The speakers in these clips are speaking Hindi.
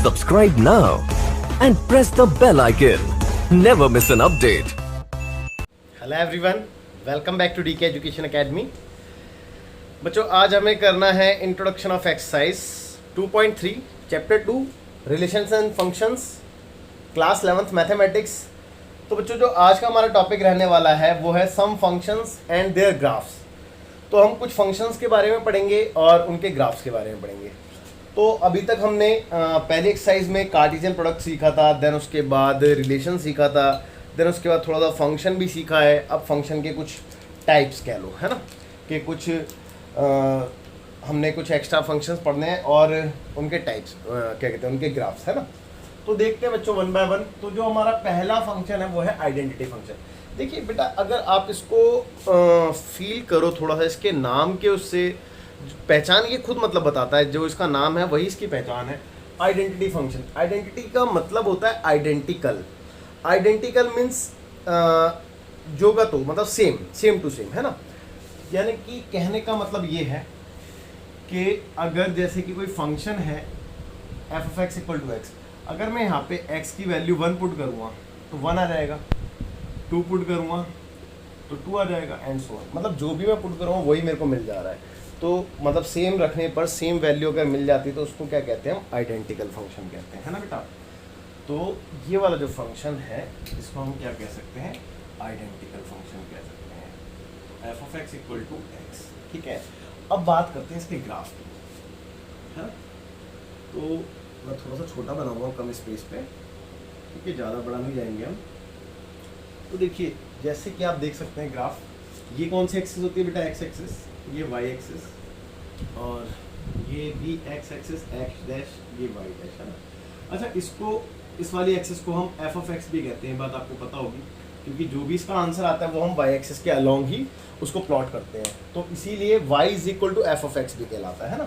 Subscribe now and press the bell icon. Never miss an update. Hello everyone, welcome back to DK education academy. बच्चों, आज हमें करना है introduction of exercise 2.3 chapter 2 relations and functions, class 11th mathematics. तो बच्चों, जो आज का हमारा टॉपिक रहने वाला है वो है सम फंक्शंस एंड देयर ग्राफ्स। तो हम कुछ फंक्शंस के बारे में पढ़ेंगे और उनके ग्राफ्स के बारे में पढ़ेंगे। तो अभी तक हमने पहली एक्सरसाइज में कार्टेशियन प्रोडक्ट सीखा था, देन उसके बाद रिलेशन सीखा था, देन उसके बाद थोड़ा सा फंक्शन भी सीखा है। अब फंक्शन के कुछ टाइप्स कह लो, है ना, कि कुछ हमने कुछ एक्स्ट्रा फंक्शंस पढ़ने हैं और उनके टाइप्स क्या कहते हैं, उनके ग्राफ्स, है ना। तो देखते हैं बच्चों वन बाय वन। तो जो हमारा पहला फंक्शन है वो है आइडेंटिटी फंक्शन। देखिए बेटा, अगर आप इसको फील करो थोड़ा सा, इसके नाम के उससे पहचान ये खुद मतलब बताता है, जो इसका नाम है वही इसकी पहचान है। आइडेंटिटी फंक्शन, आइडेंटिटी का मतलब होता है आइडेंटिकल। आइडेंटिकल मीन्स जो का तो मतलब सेम टू सेम, है ना। यानी कि कहने का मतलब ये है कि अगर जैसे कि कोई फंक्शन है f of x equal to x, अगर मैं यहाँ पे x की वैल्यू 1 पुट करूँगा तो 1 आ जाएगा, 2 पुट करूँगा तो 2 आ जाएगा, एंड सो ऑन। मतलब जो भी मैं पुट करूँगा वही मेरे को मिल जा रहा है। तो मतलब सेम रखने पर सेम वैल्यू अगर मिल जाती है तो उसको क्या कहते हैं, हम आइडेंटिकल फंक्शन कहते हैं, है ना बेटा। तो ये वाला जो फंक्शन है इसको हम क्या कह सकते हैं, आइडेंटिकल फंक्शन कह सकते हैं। तो f of x equal to x, ठीक है। अब बात करते हैं इसके ग्राफ की, है ना। तो मैं थोड़ा सा छोटा बनाऊंगा कम स्पेस पे, क्योंकि ज़्यादा बड़ा नहीं जाएंगे हम। तो देखिए, जैसे कि आप देख सकते हैं ग्राफ, ये कौन सी एक्सिस होती है बेटा, एक्स एक्सिस, ये वाई एक्सिस, और ये भी एक्स एक्सिस, एक्स डैश, ये वाई डैश, है ना। अच्छा, इसको इस वाली एक्सिस को हम एफ ऑफ एक्स भी कहते हैं, बात आपको पता होगी, क्योंकि जो भी इसका आंसर आता है वो हम वाई एक्सिस के अलोंग ही उसको प्लॉट करते हैं। तो इसीलिए y is equal to f of x भी कहलाता है ना।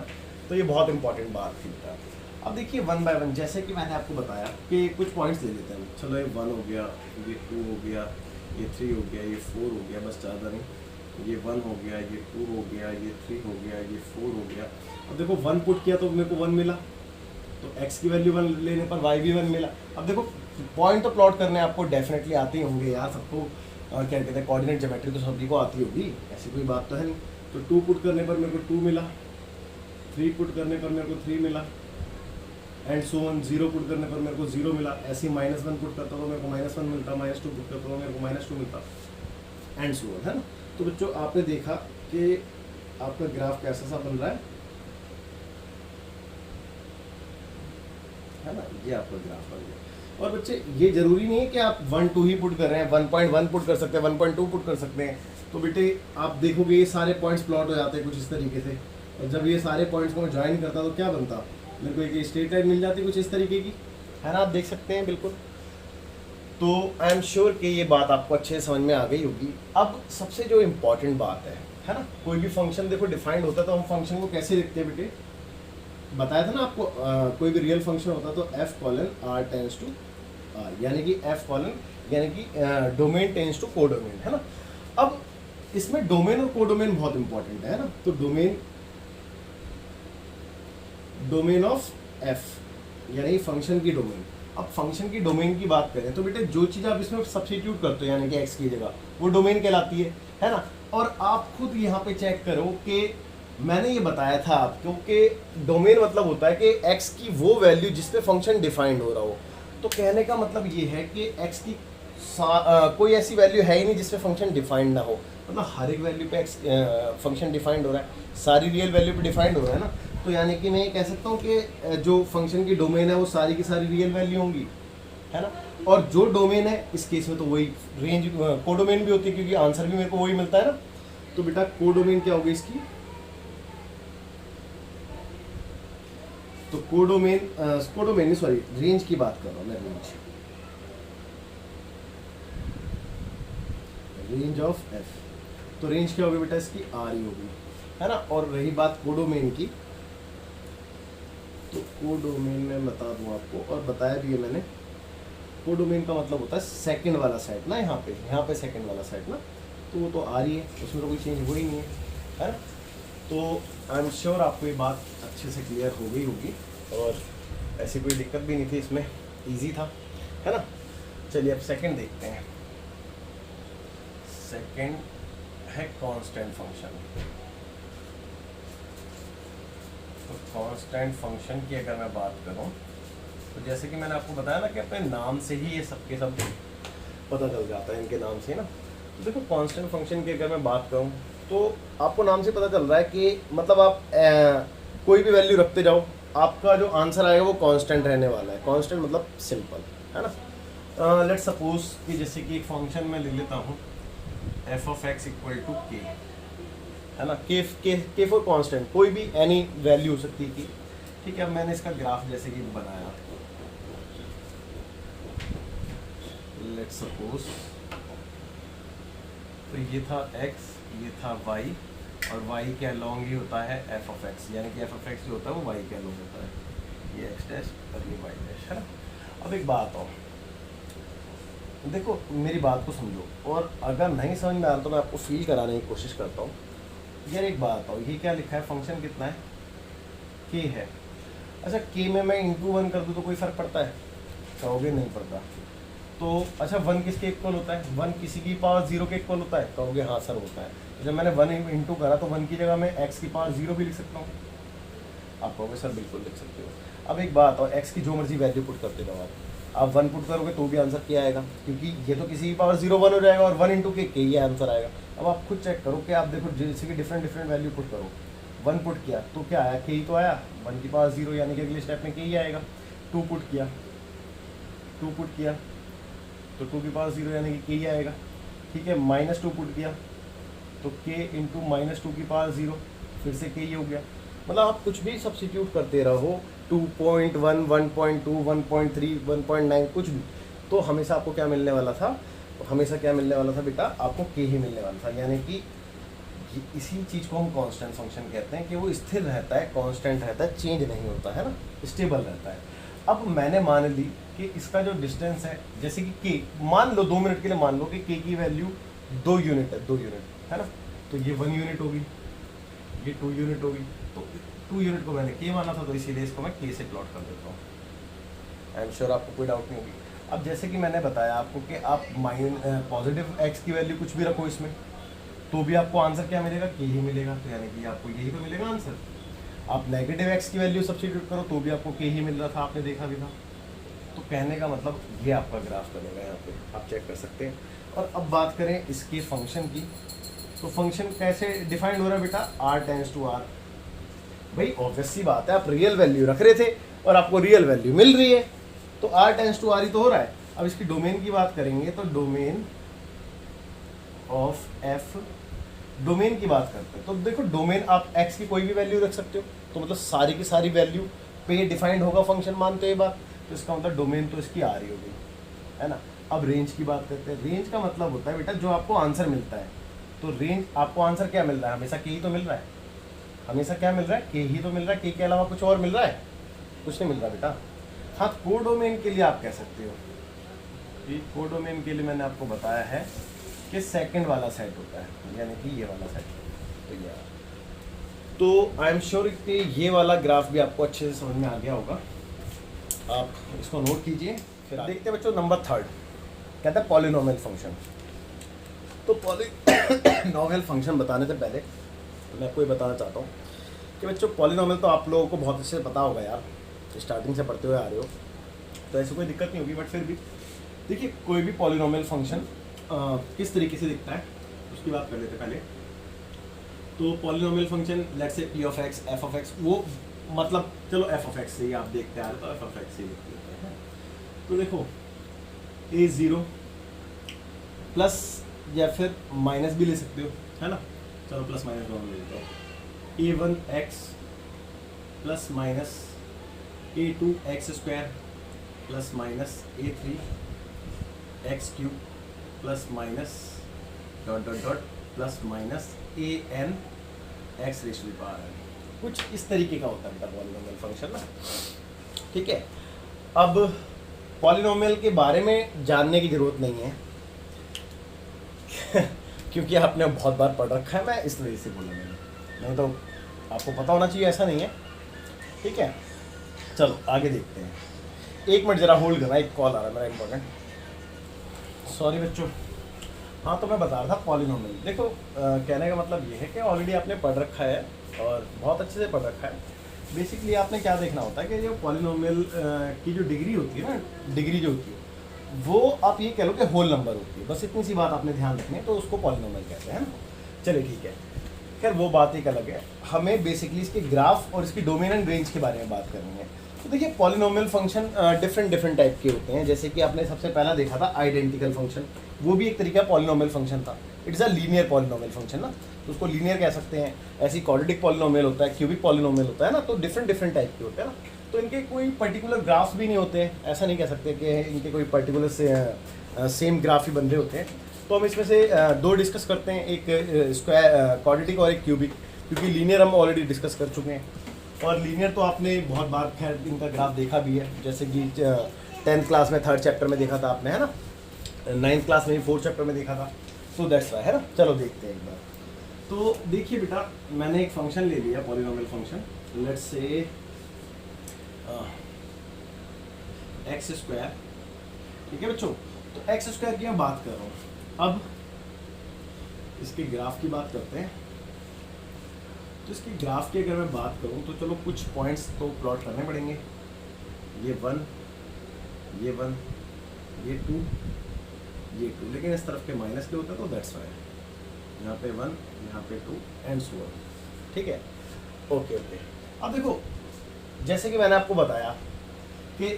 तो ये बहुत इंपॉर्टेंट बात थी बेटा। अब देखिए वन बाय वन, जैसे कि मैंने आपको बताया कि कुछ पॉइंट्स ले लेते हैं। चलो, ये 1 हो गया, ये 2 हो गया, ये 3 हो गया, ये 4 हो गया, बस ज़्यादा नहीं। ये 1 हो गया, ये 2 हो गया, ये 3 हो गया, ये 4 हो गया। अब देखो 1 पुट किया तो मेरे को 1 मिला, तो x की वैल्यू 1 लेने पर y भी 1 मिला। अब देखो पॉइंट तो प्लॉट करने आपको डेफिनेटली आते ही होंगे यार, सबको क्या कहते हैं, कोऑर्डिनेट ज्योमेट्री तो सभी को आती होगी, ऐसी कोई बात तो है नहीं। तो 2 पुट करने पर मेरे को 2 मिला, 3 पुट करने पर मेरे को 3 मिला, एंड सो ऑन। 0 पुट करने पर मेरे को 0 मिला। ऐसे -1 पुट करता तो मेरे को -1 मिलता, -2 पुट करता तो मेरे को -2 मिलता, एंड सो ऑन, है ना। तो बच्चों, आपने देखा कि आपका ग्राफ कैसा सा बन रहा है ना। ये आपका ग्राफ बन गया। और बच्चे, ये जरूरी नहीं है कि आप 1 2 ही पुट कर रहे हैं, 1.1 पुट कर सकते हैं, 1.2 पुट कर सकते हैं। तो बेटे आप देखोगे ये सारे पॉइंट्स प्लॉट हो जाते हैं कुछ इस तरीके से, और जब ये सारे पॉइंट्स को मैं ज्वाइन करता तो क्या बनता, मेरे को एक स्ट्रेट लाइन मिल जाती कुछ इस तरीके की, है ना। आप देख सकते हैं बिल्कुल। तो आई एम श्योर कि ये बात आपको अच्छे से समझ में आ गई होगी। अब सबसे जो इम्पोर्टेंट बात है ना, कोई भी फंक्शन देखो डिफाइंड होता है तो हम फंक्शन को कैसे लिखते हैं बेटे, बताया था ना आपको। कोई भी रियल फंक्शन होता है तो f colon R tends to R, यानी कि एफ कॉलन यानी कि डोमेन टेंस टू कोडोमेन, है ना। अब इसमें डोमेन और कोडोमेन बहुत इंपॉर्टेंट है ना। तो डोमेन ऑफ एफ यानी फंक्शन की डोमेन। अब फंक्शन की डोमेन की बात करें तो बेटे जो चीज़ आप इसमें सब्स्टिट्यूट करते हो यानी कि एक्स की जगह, वो डोमेन कहलाती है ना। और आप खुद यहाँ पे चेक करो कि मैंने ये बताया था आपको कि डोमेन मतलब होता है कि एक्स की वो वैल्यू जिस पे फंक्शन डिफाइंड हो रहा हो। तो कहने का मतलब ये है कि एक्स की कोई ऐसी वैल्यू है ही नहीं जिस पे फंक्शन डिफाइंड ना हो। मतलब हर एक वैल्यू पे एक्स फंक्शन डिफाइंड हो रहा है, सारी रियल वैल्यू पे डिफाइंड हो रहा है ना। तो यानी कि मैं ये कह सकता हूँ कि जो फंक्शन की डोमेन है वो सारी की सारी रियल वैल्यू होंगी, है ना। और जो डोमेन है इस केस में तो वही रेंज कोडोमेन भी होती है, क्योंकि आंसर भी मेरे को वही मिलता है ना। तो बेटा कोडोमेन क्या होगी इसकी, तो कोडोमेन नहीं, सॉरी, रेंज की बात कर रहा हूँ मैं, रेंज ऑफ एफ। तो रेंज क्या होगी बेटा इसकी, आर ही होगी, है ना। और रही बात कोडोमेन की, तो कोडोमेन में बता दूं आपको, और बताया भी है मैंने। कोडोमेन का मतलब होता है सेकंड वाला सेट ना, यहाँ पे सेकंड वाला सेट ना। तो वो तो आ रही है, उसमें तो कोई चेंज हो ही नहीं है ना। तो आई एम श्योर आपको ये बात अच्छे से क्लियर हो गई होगी। और ऐसी कोई दिक्कत भी नहीं थी इसमें, इजी था, है ना। चलिए अब सेकंड देखते हैं। सेकंड है कांस्टेंट फंक्शन। तो कांस्टेंट फंक्शन की अगर मैं बात करूं तो जैसे कि मैंने आपको बताया ना कि अपने नाम से ही ये सबके सब पता चल जाता है, इनके नाम से ना। तो देखो कांस्टेंट फंक्शन की अगर मैं बात करूं तो आपको नाम से पता चल रहा है कि मतलब आप कोई भी वैल्यू रखते जाओ, आपका जो आंसर आएगा वो कांस्टेंट रहने वाला है। कांस्टेंट मतलब सिंपल, है ना। लेट्स सपोज कि जैसे कि एक फंक्शन मैं ले लेता हूँ f of x equal to k, है ना। के फॉर कांस्टेंट, कोई भी एनी वैल्यू हो सकती है की, ठीक है। अब मैंने इसका ग्राफ जैसे कि बनाया, लेट्स सपोज तो ये था x, ये था y, और y के अलोंग ही होता है f ऑफ x, यानी कि f ऑफ x जो होता है वो y के अलोंग होता है। ये x डैश और ये y डैश, है ना। अब एक बात और देखो, मेरी बात को समझो, और अगर नहीं समझ में आ रहा तो मैं आपको फील कराने की कोशिश करता हूँ। यार एक बात और, ये क्या लिखा है, फंक्शन कितना है, k है। अच्छा k में मैं इंटू 1 कर दूँ तो कोई फ़र्क पड़ता है? कहोगे नहीं पड़ता। तो अच्छा 1 किसके इक्वल होता है? 1 किसी की पावर 0 के इक्वल होता है? कहोगे हाँ सर होता है। जब मैंने 1 इंटू करा तो 1 की जगह मैं x की पावर 0 भी लिख सकता हूँ। आप कहोगे सर बिल्कुल लिख सकते हो। अब एक बात और, x की जो मर्जी वैल्यू पुट करते जाओ आप 1 पुट करोगे तो भी आंसर क्या आएगा, क्योंकि ये तो किसी की पावर 0 1 हो जाएगा, और 1 इंटू के ये आंसर आएगा। अब आप खुद चेक करो कि आप देखो जैसे कि डिफरेंट वैल्यू पुट करो। 1 पुट किया तो क्या आया, के ही तो आया। 1 की पावर 0 यानी कि अगले स्टेप में के ही आएगा। 2 पुट किया तो 2 की पावर 0 यानी कि के ही आएगा, ठीक है। -2 पुट किया तो k इंटू -2 की पावर 0, फिर से के ही हो गया। मतलब आप कुछ भी सब्स्टिट्यूट करते रहो, 2.1 1.2 1.3 1.9 कुछ भी, तो हमेशा आपको क्या मिलने वाला था, हमेशा क्या मिलने वाला था बेटा, आपको के ही मिलने वाला था। यानी कि इसी चीज़ को हम कांस्टेंट फंक्शन कहते हैं कि वो स्थिर रहता है, कांस्टेंट रहता है, चेंज नहीं होता है ना, स्टेबल रहता है। अब मैंने मान ली कि इसका जो डिस्टेंस है, जैसे कि के, मान लो 2 मिनट के लिए मान लो कि के की वैल्यू 2 यूनिट है, 2 यूनिट, है ना। तो ये 1 यूनिट होगी, ये 2 यूनिट होगी। तो 2 यूनिट को मैंने के माना था, तो इसीलिए इसको मैं के से प्लॉट कर देता हूँ। आई एम श्योर आपको कोई डाउट नहीं होगी। अब जैसे कि मैंने बताया आपको कि आप पॉजिटिव एक्स की वैल्यू कुछ भी रखो इसमें, तो भी आपको आंसर क्या मिलेगा, के ही मिलेगा। तो यानी कि आपको यही तो मिलेगा आंसर। आप नेगेटिव एक्स की वैल्यू सब्स्टिट्यूट करो तो भी आपको के ही मिल रहा था, आपने देखा भी था। तो कहने का मतलब ये आपका ग्राफ बनेगा, यहाँ पे आप चेक कर सकते हैं। और अब बात करें इसके फंक्शन की, तो फंक्शन कैसे डिफाइंड हो रहा है बेटा, r टेंड्स टू r। भाई ऑब्वियस सी बात है, आप रियल वैल्यू रख रहे थे और आपको रियल वैल्यू मिल रही है, तो r टेंड्स टू r ही तो हो रहा है। अब इसकी डोमेन की बात करेंगे तो डोमेन ऑफ f, डोमेन की बात करते हैं तो देखो डोमेन आप x की कोई भी वैल्यू रख सकते हो, तो मतलब सारी की सारी वैल्यू पे डिफाइंड होगा फंक्शन, मानते हो ये बात। तो इसका मतलब डोमेन तो इसकी आ रही होगी, है ना। अब रेंज की बात करते हैं। रेंज का मतलब होता है बेटा जो आपको आंसर मिलता है। तो रेंज, आपको आंसर क्या मिल रहा है, हमेशा के ही तो मिल रहा है, हमेशा क्या मिल रहा है, के ही तो मिल रहा है। के अलावा कुछ और मिल रहा है? कुछ नहीं मिल रहा बेटा। हाँ, कोडोमेन के लिए आप कह सकते हो कि कोडोमेन के लिए मैंने आपको बताया है कि सेकंड वाला सेट होता है, यानी कि ये वाला सेट। तो ये, तो आई एम श्योर कि ये वाला ग्राफ भी आपको अच्छे से समझ में आ गया होगा। आप इसको नोट कीजिए। फिर देखते हैं बच्चों नंबर 3, कहता है पॉलिनोमियल फंक्शन। तो पॉलिनोमियल फंक्शन बताने से पहले मैं आपको ये बताना चाहता हूँ कि बच्चों पॉलिनोमियल तो आप लोगों को बहुत अच्छे से पता होगा यार, स्टार्टिंग से पढ़ते हुए आ रहे हो, तो ऐसी कोई दिक्कत नहीं होगी। बट फिर भी देखिए, कोई भी पॉलिनोमियल फंक्शन किस तरीके से दिखता है उसकी बात कर लेते पहले। तो polynomial function let's say P of x, F of x, वो मतलब चलो एफ ऑफ एक्स से ही आप देखते आ रहे तो एफ ऑफ एक्स से ही लिख लेते हैं। तो देखो a0 प्लस या फिर माइनस भी ले सकते हो, है ना। चलो प्लस माइनस दोनों ले लेते हो। a1x plus minus a2x² plus minus a3x³ plus minus dot dot dot plus minus an(x), कुछ इस तरीके का होता है पॉलिनोमियल फंक्शन ना, ठीक है। अब पॉलिनोमियल के बारे में जानने की ज़रूरत नहीं है क्योंकि आपने बहुत बार पढ़ रखा है, मैं इस वजह से बोला मैंने, नहीं तो आपको पता होना चाहिए, ऐसा नहीं है, ठीक है। चलो आगे देखते हैं। एक मिनट जरा होल्ड करना, एक कॉल आ रहा है मेरा इंपॉर्टेंट। सॉरी बच्चों। हाँ तो मैं बता रहा था पॉलिनोमियल। देखो कहने का मतलब ये है कि ऑलरेडी आपने पढ़ रखा है और बहुत अच्छे से पढ़ रखा है। बेसिकली आपने क्या देखना होता है कि जो पॉलिनोमियल की जो डिग्री होती है ना, डिग्री जो होती है वो आप ये कह लो कि होल नंबर होती है। बस इतनी सी बात आपने ध्यान रखनी है, तो उसको पॉलिनोमियल कहते हैं ना। चलिए ठीक है, खैर वो बात एक अलग है। हमें बेसिकली इसके ग्राफ और इसकी डोमेन एंड रेंज के बारे में बात करनी है। तो देखिए पॉलिनोमियल फंक्शन डिफरेंट टाइप के होते हैं। जैसे कि आपने सबसे पहला देखा था आइडेंटिकल फंक्शन, वो भी एक तरीका पॉलिनोमियल फंक्शन था। It's a linear polynomial function ना, तो उसको लीनियर कह सकते हैं। ऐसी क्वाड्रेटिक पॉलिनोमियल होता है, क्यूबिक पॉलिनोमियल होता है ना, तो डिफरेंट टाइप के होते हैं ना। तो इनके कोई पर्टिकुलर ग्राफ्स भी नहीं होते, ऐसा नहीं कह सकते कि इनके कोई पर्टिकुलर से सेम ग्राफ ही बन रहे होते हैं। तो हम इसमें से दो डिस्कस करते हैं, एक स्क्वायर क्वाड्रेटिक और एक क्यूबिक, क्योंकि लीनियर हम ऑलरेडी डिस्कस कर चुके हैं। और लीनियर तो आपने बहुत बार खैर इनका ग्राफ देखा भी है, जैसे कि 10th क्लास में 3rd चैप्टर में देखा था आपने, है ना। 9th क्लास में भी 4th चैप्टर में देखा था। सो दैट्स वाई, है ना। चलो देखते हैं एक बार। तो देखिए बेटा, मैंने एक फंक्शन ले लिया polynomial function, let's say x square. ठीक है बच्चों, तो एक्स स्क्वायर की मैं बात कर रहा हूँ। अब इसके ग्राफ की बात करते हैं। तो इसकी ग्राफ की अगर मैं बात करूं तो चलो कुछ पॉइंट्स तो प्लॉट करने पड़ेंगे। ये 1, ये 1, ये 2, ये 2, लेकिन इस तरफ के माइनस के होता है, तो दैट्स वाई यहाँ पे 1, यहाँ पे 2 एंड सो ऑन। ठीक है, ओके। अब देखो, जैसे कि मैंने आपको बताया कि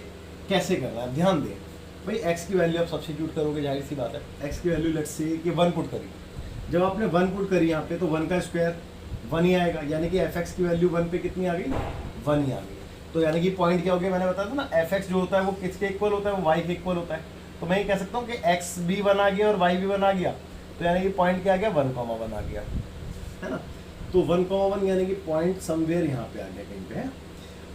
कैसे करना है, ध्यान दें भाई। एक्स की वैल्यू आप सब्स्टिट्यूट करोगे, जाहिर सी बात है। एक्स की वैल्यू लेट्स से कि 1 पुट करी। जब आपने 1 पुट करी यहाँ पे, तो 1 का स्क्वायर 1 ही आएगा, यानी कि एफ एक्स की वैल्यू 1 पे कितनी आ गई, 1 ही आ गई। तो यानी कि पॉइंट क्या हो गया, मैंने बताया था ना, एफ एक्स जो होता है वो किसके इक्वल होता है, वो वाई के इक्वल होता है। तो मैं ये कह सकता हूँ कि एक्स भी 1 आ गया और वाई भी 1 आ गया, तो यानी कि पॉइंट क्या आ गया, 1,1 आ गया, है ना। तो 1,1 यानी कि पॉइंट समवेयर यहाँ पे आ गया कहीं पे, है।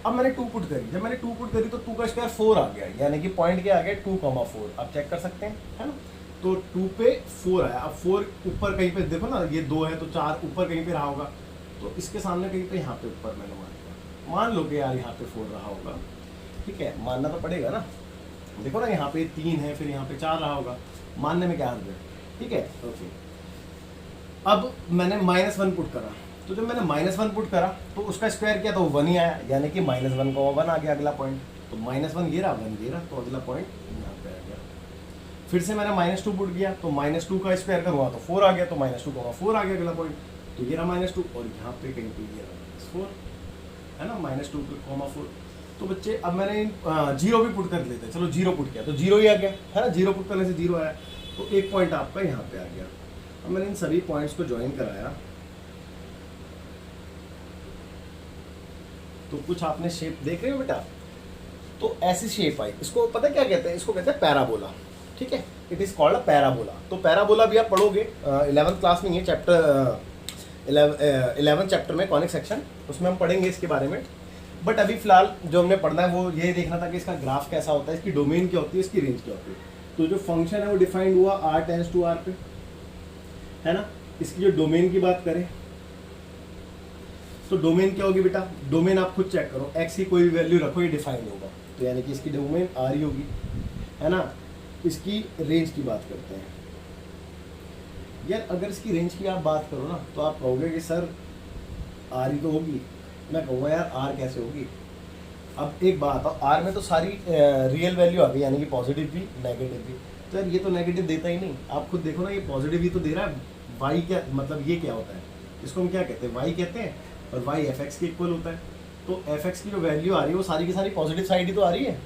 अब मैंने 2 पुट करी। जब मैंने 2 पुट करी तो 2 का स्क्वायर 4 आ गया, यानी कि पॉइंट क्या आ गया, 2,4। आप चेक कर सकते हैं, है ना। तो 2 पे 4 आया। अब 4 ऊपर कहीं पे देखो ना, ये 2 है तो 4 ऊपर कहीं पे रहा होगा, तो इसके सामने कहीं पे यहाँ पे ऊपर मैंने मान लो कि यार यहाँ पे 4 रहा होगा। ठीक है, मानना तो पड़ेगा ना। देखो ना, यहाँ पे 3 है, फिर यहाँ पे 4 रहा होगा, मानने में क्या हर्ज है। ठीक है, ओके। अब मैंने -1 पुट करा। तो जब मैंने -1 पुट करा तो उसका स्क्वायर क्या था, वो 1 ही आया, यानी कि -1,1 आ गया अगला पॉइंट। तो -1 ये रहा, 1 ये रहा, तो अगला पॉइंट यहाँ पे आ गया। फिर से मैंने -2 पुट किया, तो -2 का स्क्वायर करूँगा तो 4 आ गया, तो -2,4 आ गया अगला पॉइंट। तो ये रहा -2 और यहाँ पे कहीं पे ये रहा 4, है ना, -2,4। तो बच्चे अब मैंने 0 भी पुट कर लेते हैं। चलो 0 पुट किया तो 0 ही आ गया, है ना। 0 पुट करने से 0 आया, तो एक पॉइंट आपका यहाँ पे आ गया। अब मैंने इन सभी पॉइंट्स को ज्वाइन कराया, तो कुछ आपने शेप देख रहे हो बेटा। तो ऐसी शेप आई, इसको पता क्या कहते हैं, इसको कहते हैं पैराबोला। ठीक है, it is called a parabola. तो पैराबोला भी आप पढ़ोगे 11th क्लास में, ये चैप्टर 11th चैप्टर में कॉनिक सेक्शन, उसमें हम पढ़ेंगे इसके बारे में। बट अभी फिलहाल जो हमने पढ़ना है वो ये देखना था कि इसका ग्राफ कैसा होता है, इसकी डोमेन क्या होती है, इसकी रेंज क्या होती है। तो जो फंक्शन है वो डिफाइंड हुआ r टेंड्स टू r पे, है ना। इसकी जो डोमेन की बात करें तो डोमेन क्या होगी बेटा, डोमेन आप खुद चेक करो, x की कोई भी वैल्यू रखो, ये डिफाइंड होगा, तो यानी कि इसकी डोमेन r ही होगी, है ना। इसकी रेंज की बात करते हैं यार। अगर इसकी रेंज की आप बात करो ना, तो आप कहोगे कि सर r ही तो होगी। मैं कहूँगा यार r कैसे होगी। अब एक बात है, r में तो सारी रियल वैल्यू आ गई, यानी कि पॉजिटिव भी नेगेटिव भी। तो यार ये तो नेगेटिव देता ही नहीं, आप खुद देखो ना, ये पॉजिटिव ही तो दे रहा है। y क्या मतलब, ये क्या होता है, इसको हम क्या कहते हैं, y कहते हैं, और y f(x) के इक्वल होता है। तो f(x) की जो वैल्यू आ रही है वो सारी की सारी पॉजिटिव साइड ही तो आ रही है।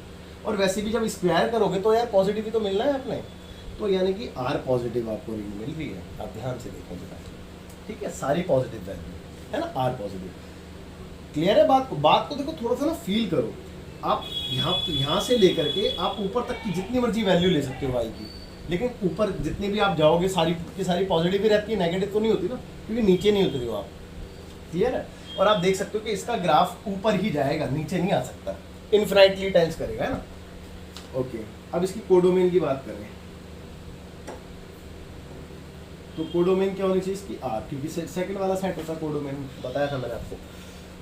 और वैसे भी जब स्क्वायर करोगे तो यार पॉजिटिव ही तो मिलना है अपने। तो यानी कि r पॉजिटिव आपको रेंज मिल रही है, आप ध्यान से देखें बेटा। ठीक है, सारी पॉजिटिव वैल्यू, है ना, r पॉजिटिव। क्लियर है बात को देखो, थोड़ा सा ना फील करो। आप यहाँ से लेकर के आप ऊपर तक की जितनी मर्जी वैल्यू ले सकते हो y की, लेकिन ऊपर जितनी भी आप जाओगे सारी की सारी पॉजिटिव ही रहती है, नेगेटिव तो नहीं होती ना, क्योंकि नीचे नहीं उतरे हो आप। क्लियर है। और आप देख सकते हो कि इसका ग्राफ ऊपर ही जाएगा, नीचे नहीं आ सकता, इनफिनाइटली टेंस करेगा, है ना। ओके, अब इसकी कोडोमेन की बात करें तो कोडोमेन क्या होनी चाहिए इसकी, r, क्योंकि सेकंड वाला सेट होता है कोडोमेन, बताया था मैंने आपको।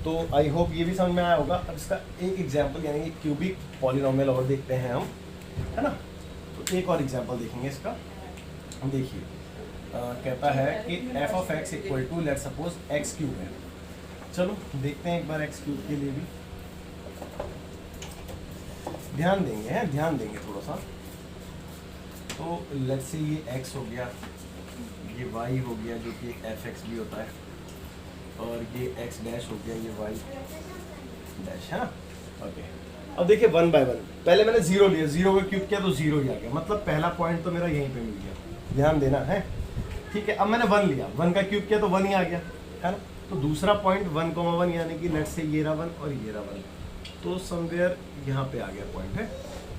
तो आई होप ये भी समझ में आया होगा। अब इसका एक एग्जाम्पल यानी कि क्यूबिक पॉलिनोमियल और देखते हैं हम, है ना। तो एक और एग्जाम्पल देखेंगे इसका। देखिए कहता है कि f of x equal to let suppose x cube है। चलो देखते हैं एक बार एक्स क्यूब के लिए भी ध्यान देंगे थोड़ा सा। तो लेट्स से ये x हो गया, ये y हो गया जो कि एफ एक्स भी होता है, और ये x डैश हो गया, ये y डैश, है ना। ओके अब देखिए 1 बाय 1, पहले मैंने 0 लिया, 0 का क्यूब किया तो 0 ही आ गया, मतलब पहला पॉइंट तो मेरा यहीं पे मिल गया, ध्यान देना है, ठीक है। अब मैंने 1 लिया, 1 का क्यूब किया तो 1 ही आ गया, है ना। तो दूसरा पॉइंट 1,1 यानी कि लेट्स से ये रहा 1 और ये रहा 1, तो समवेयर यहाँ पे आ गया पॉइंट है।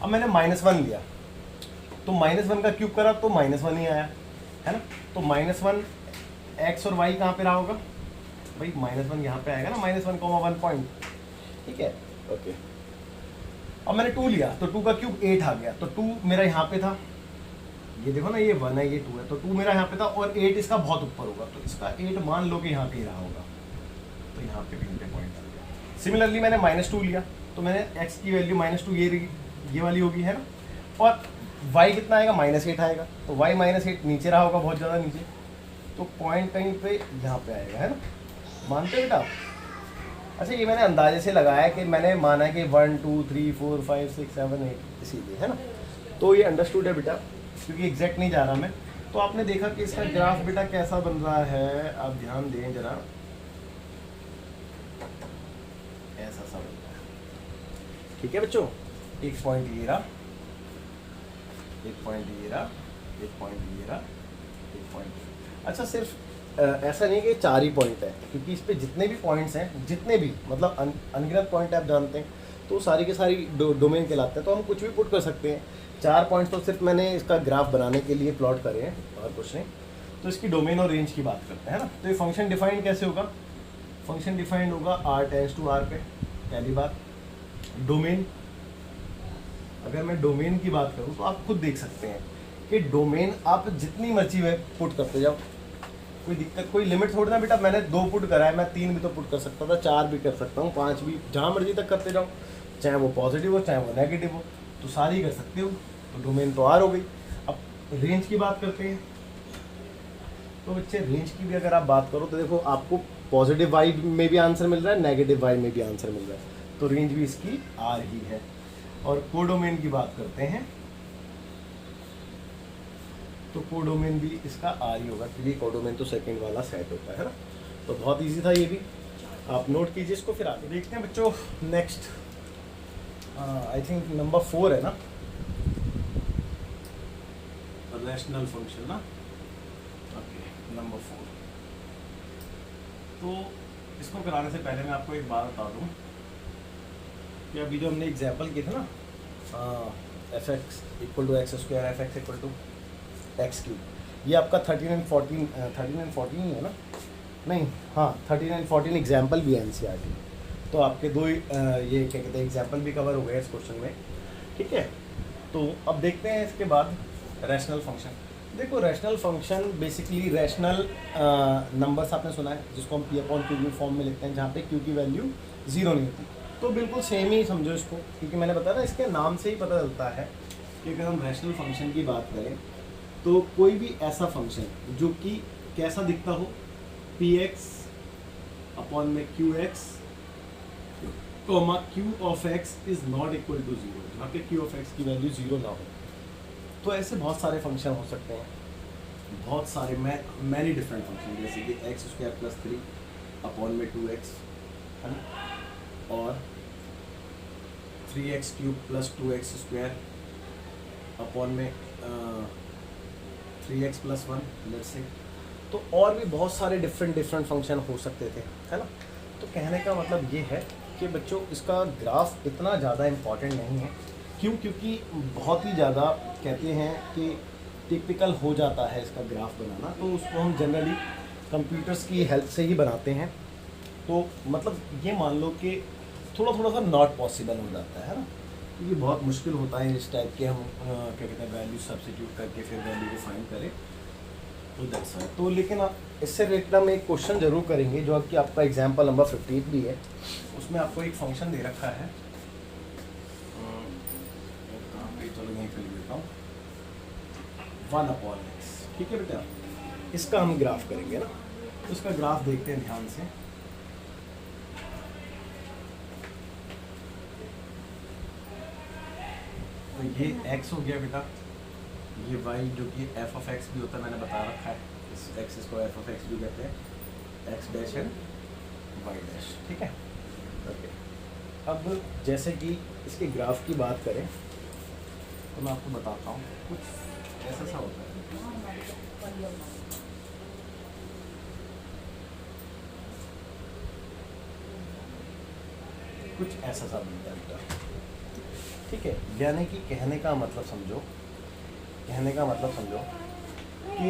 अब मैंने -1 लिया तो -1 का क्यूब करा तो -1 ही आया, है ना। तो -1 x और y कहाँ पे रहा होगा भाई, -1 यहाँ पे आएगा ना, -1,1 पॉइंट, ठीक है। ओके अब मैंने 2 लिया तो 2 का क्यूब 8 आ गया, तो 2 मेरा यहाँ पे था, ये देखो ना, ये 1 है ये 2 है, तो 2 मेरा यहाँ पे था और 8 इसका बहुत ऊपर होगा, तो इसका 8 मान लो कि यहाँ पे ही रहा होगा, तो यहाँ पे भी इनके पॉइंट आ गया। सिमिलरली मैंने -2 लिया तो मैंने x की वैल्यू -2 ये वाली होगी, है ना, और y कितना आएगा, -8 आएगा, तो y -8 नीचे रहा होगा, बहुत ज़्यादा नीचे, तो पॉइंट कहीं पे यहाँ पे आएगा, है ना। मानते हो बेटा? अच्छा ये मैंने अंदाजे से लगाया कि मैंने माना कि 1 2 3 4 5 6 7 8 इसीलिए, है ना। तो ये अंडरस्टूड है बेटा, क्योंकि एग्जैक्ट नहीं जा रहा मैं। तो आपने देखा कि इसका ग्राफ बेटा कैसा बन रहा है, आप ध्यान दें जरा, ऐसा सा बन रहा है, ठीक है बच्चों। एक पॉइंट ये रहा, एक पॉइंट ये रहा, एक पॉइंट ये रहा, एक पॉइंट। अच्छा सिर्फ ऐसा नहीं कि 4 ही पॉइंट है, क्योंकि इस पे जितने भी पॉइंट्स हैं, जितने भी मतलब अनगिनत पॉइंट आप जानते हैं, तो सारी के सारी डोमेन कहलाते हैं, तो हम कुछ भी पुट कर सकते हैं। 4 पॉइंट्स तो सिर्फ मैंने इसका ग्राफ बनाने के लिए प्लॉट करे हैं और कुछ नहीं। तो इसकी डोमेन और रेंज की बात करते हैं ना। तो ये फंक्शन डिफाइंड कैसे होगा, फंक्शन डिफाइंड होगा r टेंड्स टू r पे, पहली बात। डोमेन, अगर मैं डोमेन की बात करूँ तो आप खुद देख सकते हैं कि डोमेन आप जितनी मर्जी में पुट करते जाओ, कोई दिक्कत, कोई लिमिट थोड़ी ना बेटा। मैंने 2 पुट करा है, मैं 3 भी तो पुट कर सकता था, 4 भी कर सकता हूँ, 5 भी, जहाँ मर्जी तक करते जाओ, चाहे वो पॉजिटिव हो चाहे वो नेगेटिव हो, तो सारी कर सकते हो। तो डोमेन तो R हो गई। अब रेंज की बात करते हैं, तो बच्चे रेंज की भी अगर आप बात करो तो देखो आपको पॉजिटिव वाई में भी आंसर मिल रहा है, नेगेटिव वाई में भी आंसर मिल रहा है, तो रेंज भी इसकी R ही है। और कोडोमेन की बात करते हैं तो कोडोमेन भी इसका R ही होगा, क्योंकि कोडोमेन तो सेकंड वाला सेट होता है ना। तो बहुत इजी था ये भी, आप नोट कीजिए इसको। फिर आगे देखते हैं बच्चों, नेक्स्ट आई थिंक नंबर 4 है ना, रैशनल फंक्शन ना। Okay number 4। तो इसको कराने से पहले मैं आपको एक बात बता दूं कि अभी जो हमने एग्जाम्पल किए थे ना, f x equal to x square, f x equal to x cube, ये आपका 13 and 14 ही है ना, नहीं हाँ 13 and 14 एग्जाम्पल भी है एनसीईआरटी। तो आपके दो ये क्या कहते हैं एग्जाम्पल भी कवर हो गए इस क्वेश्चन में, ठीक है। तो अब देखते हैं इसके बाद रैशनल फंक्शन। देखो rational function basically rational numbers आपने सुना है, जिसको हम पी अपॉन क्यू फॉर्म में लिखते हैं, जहाँ पे क्यू की वैल्यू 0 नहीं होती। तो बिल्कुल सेम ही समझो इसको, क्योंकि मैंने बताया ना इसके नाम से ही पता चलता है कि अगर हम रैशनल फंक्शन की बात करें तो कोई भी ऐसा फंक्शन जो कि कैसा दिखता हो, पी एक्स अपॉन में q x comma q of x is not equal to 0, जहाँ पे क्यू ऑफ एक्स की वैल्यू 0 ना हो। तो ऐसे बहुत सारे फंक्शन हो सकते हैं, बहुत सारे मैनी डिफरेंट फंक्शन, जैसे कि एक्स स्क्वायर प्लस 3 अपॉन में 2x, है ना, और 3x cube plus 2x square upon में 3x प्लस 1 लेट्स से। तो और भी बहुत सारे डिफरेंट फंक्शन हो सकते थे, है ना। तो कहने का मतलब ये है कि बच्चों इसका ग्राफ इतना ज़्यादा इम्पॉर्टेंट नहीं है। क्यों? क्योंकि बहुत ही ज़्यादा कहते हैं कि टिपिकल हो जाता है इसका ग्राफ बनाना, तो उसको हम जनरली कंप्यूटर्स की हेल्प से ही बनाते हैं। तो मतलब ये मान लो कि थोड़ा सा नॉट पॉसिबल हो जाता है ना, क्योंकि बहुत मुश्किल होता है इस टाइप के हम क्या कहते हैं वैल्यू सब्स्टिट्यूट करके फिर वैल्यू को फाइंड करें, तो दैट्स वाई। तो लेकिन इससे रिलेटेड हम एक क्वेश्चन जरूर करेंगे जो कि आपका एग्जाम्पल नंबर 15 भी है। उसमें आपको एक फंक्शन दे रखा है, चलो यहीं पे लिख देता हूँ 1/x, ठीक है बेटा। इसका हम ग्राफ करेंगे ना, तो इसका ग्राफ देखते हैं ध्यान से। तो ये x हो गया बेटा, ये y जो कि f ऑफ x भी होता है, मैंने बता रखा है, इस एक्सिस को f ऑफ x भी कहते हैं, x dash and y dash, ठीक है। ओके, अब जैसे कि इसके ग्राफ की बात करें तो मैं आपको बताता हूँ, कुछ ऐसा सा होता है। कुछ ऐसा सा बनता है बेटा, ठीक है। यानी कि कहने का मतलब समझो कि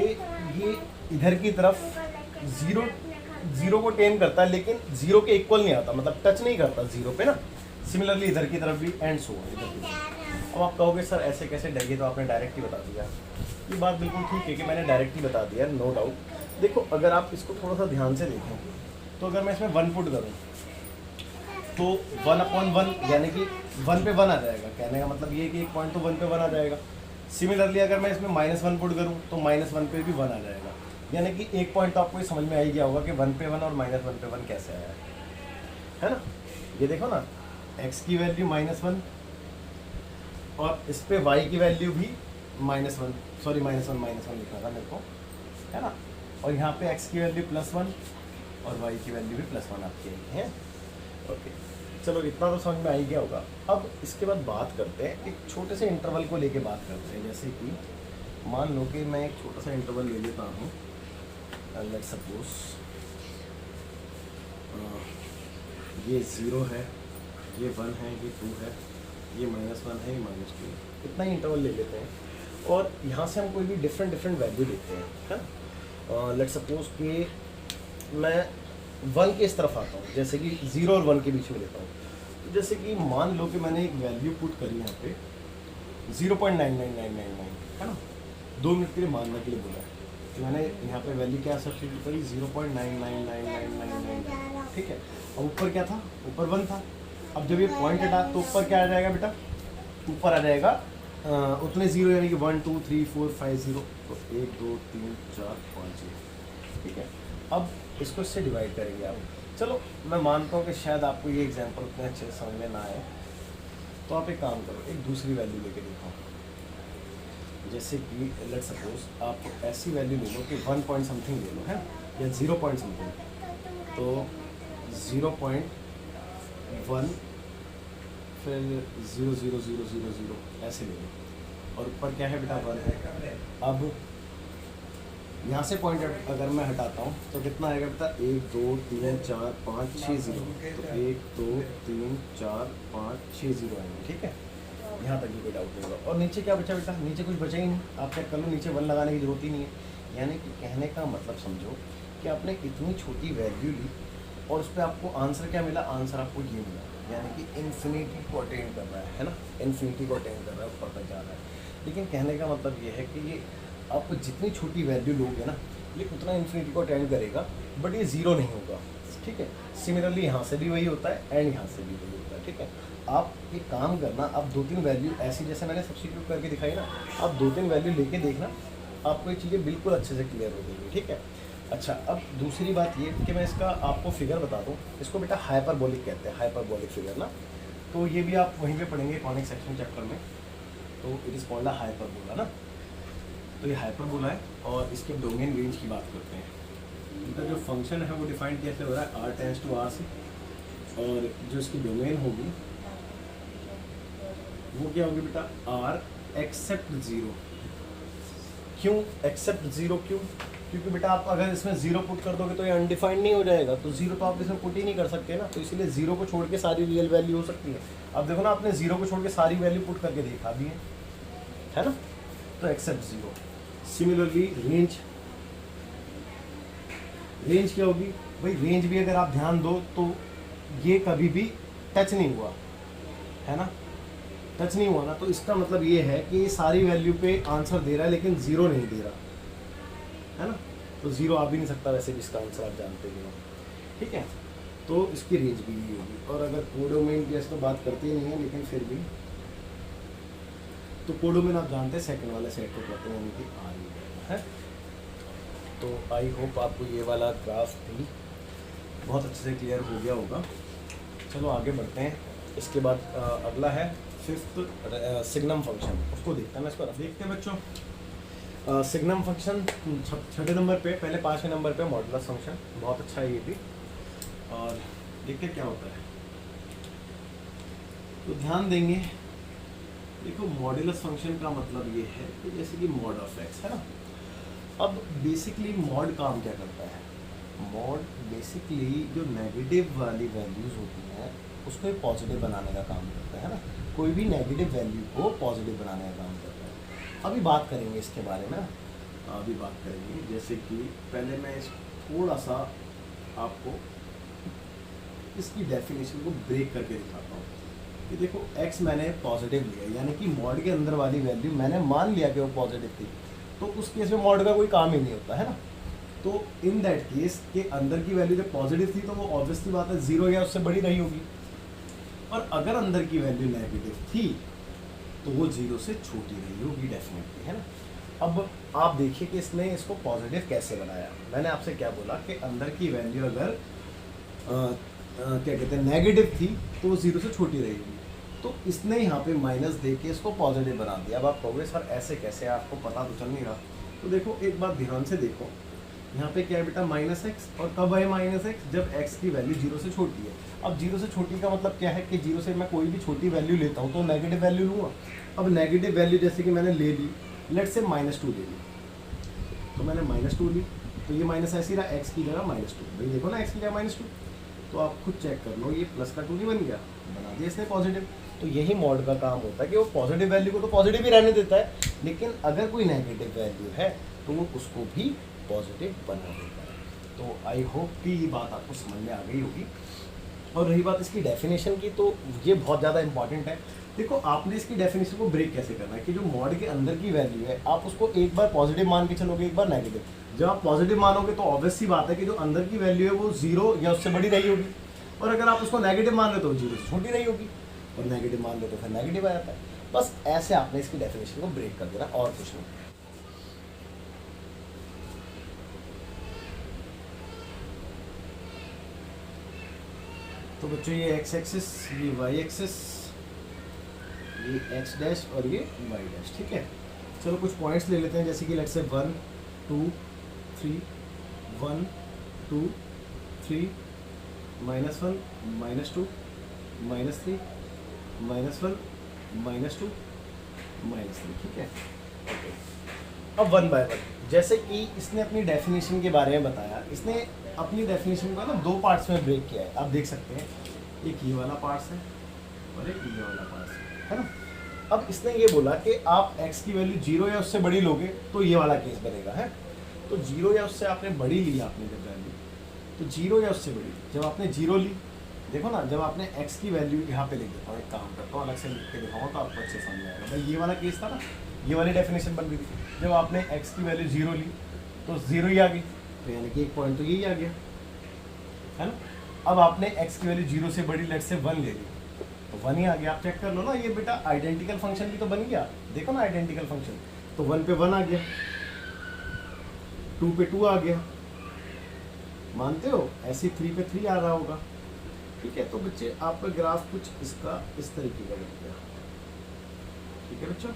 ये इधर की तरफ जीरो को टेन करता है, लेकिन जीरो के इक्वल नहीं आता, मतलब टच नहीं करता जीरो पे ना। सिमिलरली इधर की तरफ भी एंड सो इधर की तरफ। अब आप कहोगे सर ऐसे कैसे डगे, तो आपने डायरेक्ट ही बता दिया। ये बात बिल्कुल ठीक है कि मैंने डायरेक्ट ही बता दिया, नो डाउट। देखो अगर आप इसको थोड़ा सा ध्यान से देखें तो अगर मैं इसमें 1 पुट करूँ तो 1/1 यानी कि 1 पे 1 आ जाएगा। कहने का मतलब ये है कि एक पॉइंट तो 1 पे 1 आ जाएगा। सिमिलरली अगर मैं इसमें -1 पुट करूँ तो -1 पे भी 1 आ जाएगा। यानी कि एक पॉइंट तो आपको ये समझ में आ ही गया होगा कि 1 पे 1 और -1 पे 1 कैसे आया है ना। ये देखो ना, x की वैल्यू -1 और इस पे y की वैल्यू भी -1, सॉरी -1 लिखना था मेरे को, है ना। और यहाँ पे x की वैल्यू +1 और y की वैल्यू भी +1 आपकी आई है। ओके, चलो इतना तो समझ में आ ही गया होगा। अब इसके बाद बात करते हैं, एक छोटे से इंटरवल को लेके बात करते हैं। जैसे कि मान लो कि मैं एक छोटा सा इंटरवल ले लेता हूँ, लेट सपोज ये 0 है, ये 1 है, ये 2 है, ये -1 है, ये -2 है। इतना ही इंटरवल ले लेते हैं और यहाँ से हम कोई भी डिफरेंट वैल्यू लेते हैं, है ना। लेट सपोज कि मैं 1 के इस तरफ आता हूँ, जैसे कि 0 और 1 के बीच में लेता हूँ। तो जैसे कि मान लो कि मैंने एक वैल्यू पुट करी यहाँ पे 0.99999, है ना। 2 मिनट के लिए मानने के लिए बोला है कि मैंने यहाँ पे वैल्यू क्या सब्स्टिट्यूट करी 0.99999, ठीक है। और ऊपर क्या था, ऊपर 1 था। अब जब ये पॉइंट हटा तो ऊपर क्या आ जाएगा बेटा, ऊपर आ जाएगा उतने 0 यानी कि 1 2 3 4 5 0, तो 1 2 3 4 5 0, ठीक है। अब इसको इससे डिवाइड करेंगे आप। चलो मैं मानता हूँ कि शायद आपको ये एग्जांपल उतने अच्छे से समझ में ना आए, तो आप एक काम करो, एक दूसरी वैल्यू लेके देखो। जैसे कि लेट सपोज आप ऐसी वैल्यू ले लो कि 1 पॉइंट समथिंग ले लो, है, या 0 पॉइंट समथिंग। तो 0.1 फिर 0.00000 ऐसे ले लो, और ऊपर क्या है बेटा 1 है। अब यहाँ से पॉइंट अगर मैं हटाता हूँ तो कितना आएगा बेटा, 1 2 3 4 5 6 0, तो 1 2 3 4 5 6 0 आएंगे, ठीक है। यहाँ तक ही कोई डाउट नहीं होगा। और नीचे क्या बचा बेटा, नीचे कुछ बचा ही नहीं, आप चेक कर लो, नीचे 1 लगाने की जरूरत ही नहीं है। यानी कि कहने का मतलब समझो कि आपने इतनी छोटी वैल्यू ली और उस पर आपको आंसर क्या मिला, आंसर आपको ये मिला, यानी कि इन्फिनिटी को अटेन कर रहा है ना, इन्फिनिटी को अटेन कर रहा है, ऊपर तक जा रहा है। लेकिन कहने का मतलब ये है कि ये आप जितनी छोटी वैल्यू लोगे ना, ये उतना इन्फिनिटी को अटेंड करेगा, बट ये 0 नहीं होगा, ठीक है। सिमिलरली यहाँ से भी वही होता है एंड यहाँ से भी वही होता है, ठीक है। आप एक काम करना, आप 2-3 वैल्यू ऐसी जैसे मैंने सब्स्टिट्यूट करके दिखाई ना, आप 2-3 वैल्यू लेके देखना, आपको ये चीज़ें बिल्कुल अच्छे से क्लियर हो जाएंगी, ठीक है। अच्छा, अब दूसरी बात ये कि मैं इसका आपको फिगर बता दूँ। इसको बेटा हाइपरबोलिक कहते हैं, हाइपरबोलिक फिगर ना। तो ये भी आप वहीं पे पढ़ेंगे कॉनिक सेक्शन चैप्टर में। तो it is called a hyperbola ना। तो ये हाइपरबोला है और इसके डोमेन रेंज की बात करते हैं। इनका जो फंक्शन है वो डिफाइन कैसे हो रहा है, r टेंड्स टू r से, और जो इसकी डोमेन होगी वो क्या होगी बेटा, r एक्सेप्ट 0। क्यों एक्सेप्ट 0, क्यों? क्योंकि बेटा आप अगर इसमें 0 पुट कर दोगे तो ये अनडिफाइंड नहीं हो जाएगा, तो 0 तो आप इसमें पुट ही नहीं कर सकते ना, तो इसीलिए 0 को छोड़ के सारी रियल वैल्यू हो सकती है। अब देखो ना, आपने 0 को छोड़ के सारी वैल्यू पुट करके देखा भी है ना, तो एक्सेप्ट 0। सिमिलरली रेंज क्या होगी भाई, रेंज भी अगर आप ध्यान दो तो ये कभी भी टच नहीं हुआ, है ना, टच नहीं हुआ ना, तो इसका मतलब ये है कि ये सारी वैल्यू पे आंसर दे रहा है लेकिन 0 नहीं दे रहा, है ना। तो 0 आ भी नहीं सकता, वैसे भी इसका आंसर आप जानते ही हो, ठीक है। तो इसकी रेंज भी यही होगी। और अगर कोडोमेन की ऐसे तो बात करते ही नहीं है, लेकिन फिर भी तो कोडोमेन आप जानते हैं सेकंड वाले सेट को कहते हैं, यानी कि आर है। तो आई होप आपको ये वाला ग्राफ भी बहुत अच्छे से क्लियर हो गया होगा। चलो आगे बढ़ते हैं। इसके बाद अगला है फिफ्थ सिग्नम फंक्शन, उसको देखते हैं। मैं इसको देखते हैं बच्चों। सिग्नम फंक्शन छठे नंबर पे, पहले 5वें नंबर पे मॉडुलस फंक्शन, बहुत अच्छा है ये भी। और देखते हैं क्या होता है। तो ध्यान देंगे, देखो मॉडुलस फंक्शन का मतलब ये है कि जैसे कि मॉड ऑफ एक्स है ना। अब बेसिकली मॉड काम क्या करता है? मॉड बेसिकली जो नेगेटिव वाली वैल्यूज़ होती हैं उसको पॉजिटिव बनाने का काम करता है ना। कोई भी नेगेटिव वैल्यू को पॉजिटिव बनाने का काम करता है। अभी बात करेंगे इसके बारे में, अभी बात करेंगे। जैसे कि पहले मैं थोड़ा सा आपको इसकी डेफिनेशन को ब्रेक करके दिखाता हूँ कि देखो x मैंने पॉजिटिव लिया, यानी कि मॉड के अंदर वाली वैल्यू मैंने मान लिया कि वो पॉजिटिव थी, तो उस केस में मॉड का कोई काम ही नहीं होता है ना। तो इन दैट केस के अंदर की वैल्यू जब पॉजिटिव थी तो वो ऑब्वियसली बात है 0 या उससे बड़ी रही होगी। और अगर अंदर की वैल्यू नेगेटिव थी तो वो 0 से छोटी रही होगी डेफिनेटली, है ना। अब आप देखिए कि इसने इसको पॉजिटिव कैसे बनाया। मैंने आपसे क्या बोला कि अंदर की वैल्यू अगर क्या कहते हैं नेगेटिव थी तो वो 0 से छोटी रहेगी। तो इसने यहाँ पे माइनस दे के इसको पॉजिटिव बना दिया। अब आप कहोगे सर ऐसे कैसे, आपको पता तो चल नहीं रहा। तो देखो एक बात ध्यान से देखो, यहाँ पे क्या है बेटा माइनस एक्स, और कब है माइनस एक्स? जब एक्स की वैल्यू 0 से छोटी है। अब 0 से छोटी का मतलब क्या है कि 0 से मैं कोई भी छोटी वैल्यू लेता हूँ तो नेगेटिव वैल्यू लूँगा। अब नेगेटिव वैल्यू जैसे कि मैंने ले ली, लेट से -2 ले ली, तो मैंने -2 ली, तो ये माइनस ऐसी रहा, एक्स की जगह -2। भाई देखो ना एक्स की जगह -2, तो आप खुद चेक कर लो, ये प्लस का 2 नहीं बन गया, बना दिया इसने पॉजिटिव। तो यही मॉड का काम होता है कि वो पॉजिटिव वैल्यू को तो पॉजिटिव ही रहने देता है, लेकिन अगर कोई नेगेटिव वैल्यू है तो वो उसको भी पॉजिटिव बना देता है। तो आई होप कि ये बात आपको समझ में आ गई होगी। और रही बात इसकी डेफिनेशन की, तो ये बहुत ज़्यादा इंपॉर्टेंट है। देखो आपने इसकी डेफिनेशन को ब्रेक कैसे करना है कि जो मॉड के अंदर की वैल्यू है आप उसको एक बार पॉजिटिव मान के चलोगे, एक बार नेगेटिव। जब आप पॉजिटिव मानोगे तो ऑब्वियस सी बात है कि जो अंदर की वैल्यू है वो 0 या उससे बड़ी रही होगी, और अगर आप उसको नेगेटिव मान रहे हो तो 0 से छोटी रही होगी, और नेगेटिव मान लो तो फिर नेगेटिव आ जाता है। बस ऐसे आपने इसकी डेफिनेशन को ब्रेक कर देना, और कुछ नहीं। तो बच्चों ये एक्स एक्सिस, ये वाई एक्सिस, ये एक्स डैश और ये वाई डैश, ठीक है। चलो कुछ पॉइंट्स ले लेते हैं, जैसे कि लेट्स से 1 2 3 1 2 3 -1 -2 -3 -1 -2 -3, ठीक है। अब 1 बाय 1, जैसे कि इसने अपनी डेफिनेशन के बारे में बताया, इसने अपनी डेफिनेशन को ना 2 पार्ट्स में ब्रेक किया है। आप देख सकते हैं, एक ये वाला पार्ट्स है और एक ये वाला पार्ट्स है ना। अब इसने ये बोला कि आप x की वैल्यू 0 या उससे बड़ी लोगे तो ये वाला केस बनेगा, है। तो 0 या उससे आपने बड़ी ली, आपने जब वैल्यू, तो 0 या उससे बड़ी, जब आपने 0 ली, देखो ना, जब आपने x की वैल्यू यहाँ पे लिख देता हूँ, एक काम करता हूँ अलग से लिख के दिखाऊँ तो आपको अच्छे समझ आएगा। भाई ये वाला केस था ना, ये वाली डेफिनेशन बन गई थी। जब आपने x की वैल्यू 0 ली तो 0 ही आ गई, तो यानी कि एक पॉइंट तो यही आ गया, है ना। अब आपने x की वैल्यू 0 से बड़ी लेट से 1 ले ली तो 1 ही आ गया। आप चेक कर लो ना, ये बेटा आइडेंटिकल फंक्शन भी तो बन गया। देखो ना आइडेंटिकल फंक्शन, तो 1 पे 1 आ गया, 2 पे 2 आ गया, मानते हो? ऐसे 3 पे 3 आ रहा होगा, ठीक है। तो बच्चे आपका ग्राफ कुछ इसका इस तरीके का बन गया, ठीक है बच्चों।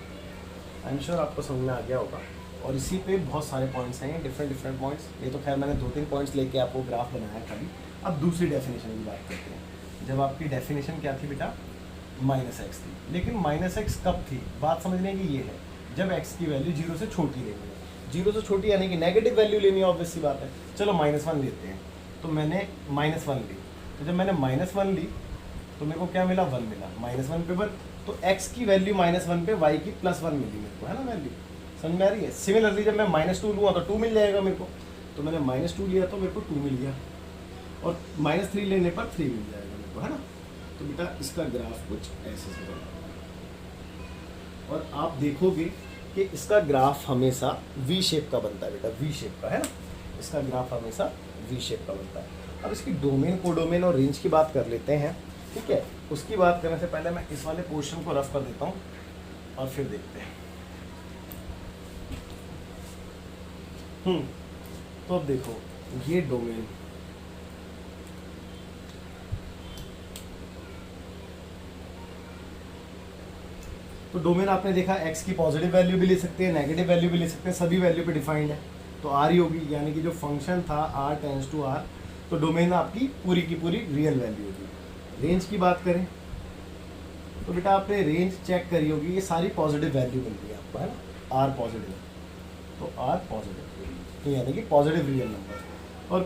आई एम श्योर आपको समझ में आ गया होगा। और इसी पे बहुत सारे पॉइंट्स हैं, डिफरेंट पॉइंट्स। ये तो खैर मैंने 2-3 पॉइंट्स लेके आपको ग्राफ बनाया खाली। अब दूसरी डेफिनेशन की बात करते हैं। जब आपकी डेफिनेशन क्या थी बेटा? -x थी, लेकिन -x कब थी? बात समझने की ये है, जब x की वैल्यू 0 से छोटी लेनी है। 0 से छोटी यानी कि नेगेटिव वैल्यू लेनी है, ऑब्वियस सी बात है। चलो -1 लेते हैं, तो मैंने -1 ली, तो जब मैंने -1 ली तो मेरे को क्या मिला? 1 मिला। -1 पे 1, तो x की वैल्यू -1 पे y की +1 मिली मेरे को, है ना वैल्यू, समझ में आ रही है। सिमिलरली जब मैं -2 लूँगा तो 2 मिल जाएगा मेरे को, तो मैंने -2 लिया तो मेरे को 2 मिल गया, और -3 लेने पर 3 मिल जाएगा मेरे को, है ना। तो बेटा इसका ग्राफ कुछ ऐसे से बना, और आप देखोगे कि इसका ग्राफ हमेशा V शेप का बनता है बेटा, V शेप का, है ना। इसका ग्राफ हमेशा वी शेप का बनता है। अब इसकी डोमेन, कोडोमेन और रेंज की बात कर लेते हैं, ठीक है। उसकी बात करने से पहले मैं इस वाले पोर्शन को रफ कर देता हूँ और फिर देखते हैं। तो अब देखो, ये डोमेन, तो डोमेन आपने देखा x की पॉजिटिव वैल्यू भी ले सकते हैं, नेगेटिव वैल्यू भी ले सकते हैं, सभी वैल्यू पे डिफाइंड है तो r ही होगी, यानी कि जो फंक्शन था r टेंड्स टू r, तो डोमेन आपकी पूरी की पूरी रियल वैल्यू होगी। रेंज की बात करें तो बेटा आपने रेंज चेक करी होगी, ये सारी पॉजिटिव वैल्यू मिल रही है आपको, है ना, r पॉजिटिव, तो r पॉजिटिव यानी कि पॉजिटिव रियल नंबर। और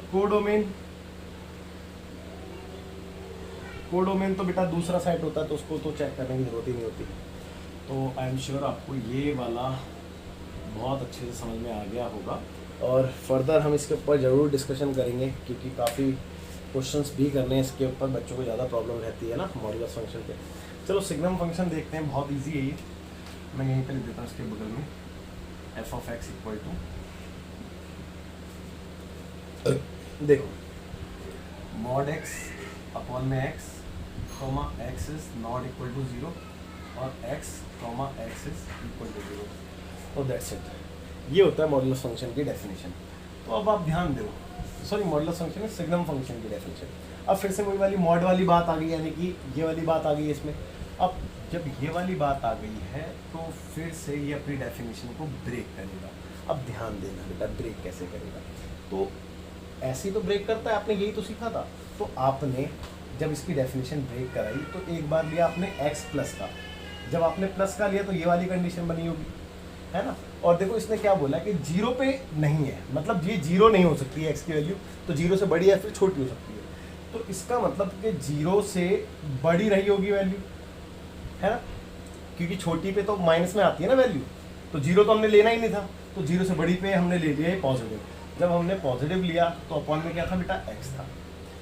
कोडोमेन तो बेटा दूसरा साइट होता है, तो उसको तो चेक करने की जरूरत ही नहीं होती। तो आई एम श्योर आपको ये वाला बहुत अच्छे से समझ में आ गया होगा, और फर्दर हम इसके ऊपर ज़रूर डिस्कशन करेंगे, क्योंकि काफ़ी क्वेश्चंस भी करने हैं इसके ऊपर, बच्चों को ज़्यादा प्रॉब्लम रहती है ना मॉड्यूलस फंक्शन पे। चलो सिग्नम फंक्शन देखते हैं, बहुत इजी है ये, मैं यहीं पे लिख देता हूँ इसके बगल में, f of x equal to, देखो मॉड एक्स अपॉन में x comma x is not equal to 0 और x comma x is equal to 0, तो दैट्स इट। ये होता है मॉडुलस फंक्शन की डेफिनेशन। तो अब आप ध्यान दो, सॉरी मॉडुलस फंक्शन में सिग्नम फंक्शन की डेफिनेशन। अब फिर से वही वाली मॉड वाली बात आ गई, यानी कि ये वाली बात आ गई है इसमें। अब जब ये वाली बात आ गई है तो फिर से ये अपनी डेफिनेशन को ब्रेक करेगा। अब ध्यान देना बेटा, ब्रेक कैसे करेगा, तो ऐसे ही तो ब्रेक करता है, आपने यही तो सीखा था। तो आपने जब इसकी डेफिनेशन ब्रेक कराई तो एक बार लिया आपने x प्लस का, जब आपने प्लस का लिया तो ये वाली कंडीशन बनी होगी, है ना। और देखो इसने क्या बोला कि 0 पे नहीं है, मतलब ये 0 नहीं हो सकती है x की वैल्यू, तो 0 से बड़ी या फिर छोटी हो सकती है। तो इसका मतलब कि 0 से बड़ी रही होगी वैल्यू, है ना, क्योंकि छोटी पे तो माइनस में आती है ना वैल्यू, तो 0 तो हमने लेना ही नहीं था, तो 0 से बड़ी पे हमने ले लिया है पॉजिटिव। जब हमने पॉजिटिव लिया तो अपॉन में क्या था बेटा, x था,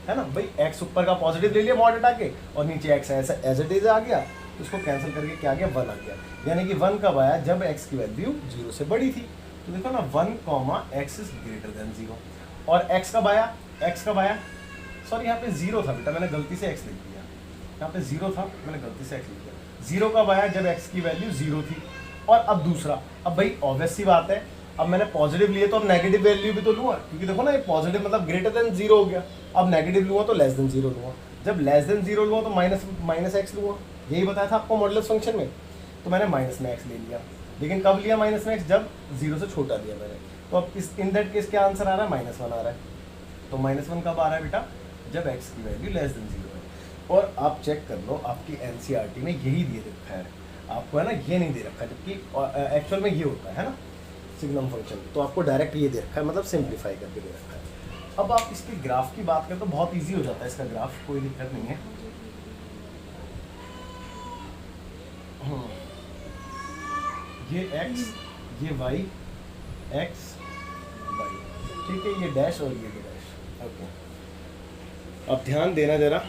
है ना भाई। x ऊपर का पॉजिटिव ले लिया मॉड हटा के, और नीचे x ऐसा एज इट इज आ गया, तो उसको कैंसिल करके क्या आ गया, 1 आ गया। यानी कि 1 कब आया, जब x की वैल्यू 0 से बड़ी थी। तो देखो ना 1 comma x is greater than 0। और x कब आया, सॉरी यहाँ पे 0 था बेटा, मैंने गलती से x लिख दिया, यहाँ पे 0 था, मैंने गलती से x लिख दिया। 0 कब आया, जब x की वैल्यू 0 थी। और अब दूसरा, अब भाई ऑब्वियस सी बात है, अब मैंने पॉजिटिव लिए तो अब नेगेटिव वैल्यू भी तो लूँगा, क्योंकि देखो ना ये पॉजिटिव मतलब ग्रेटर देन 0 हो गया। अब नेगेटिव लूँगा तो लेस देन 0 लूँगा, जब लेस देन 0 लूँगा तो माइनस एक्स लूँगा, यही बताया था आपको मॉडुलस फंक्शन में। तो मैंने माइनस में एक्स ले लिया, लेकिन कब लिया माइनस में एक्स, जब 0 से छोटा लिया मैंने। तो अब इस इन दैट केस क्या आंसर आ रहा है, -1 आ रहा है। तो -1 कब आ रहा है बेटा, जब एक्स की वैल्यू लेस देन 0 है। और आप चेक कर लो, आपकी एनसीईआरटी में यही दे रखा है आपको, है ना, ये नहीं दे रखा, जबकि एक्चुअल में ये होता है ना सिग्नम फंक्शन, तो आपको डायरेक्ट ये दे रखा है, मतलब सिंप्लीफाई करके दे रखा है। अब आप इसके ग्राफ की बात करें तो बहुत इजी हो जाता है इसका ग्राफ, कोई दिक्कत नहीं है। ये x, ये y, x, y, ठीक है, ये डैश और ये डैश, ओके। अब ध्यान देना जरा,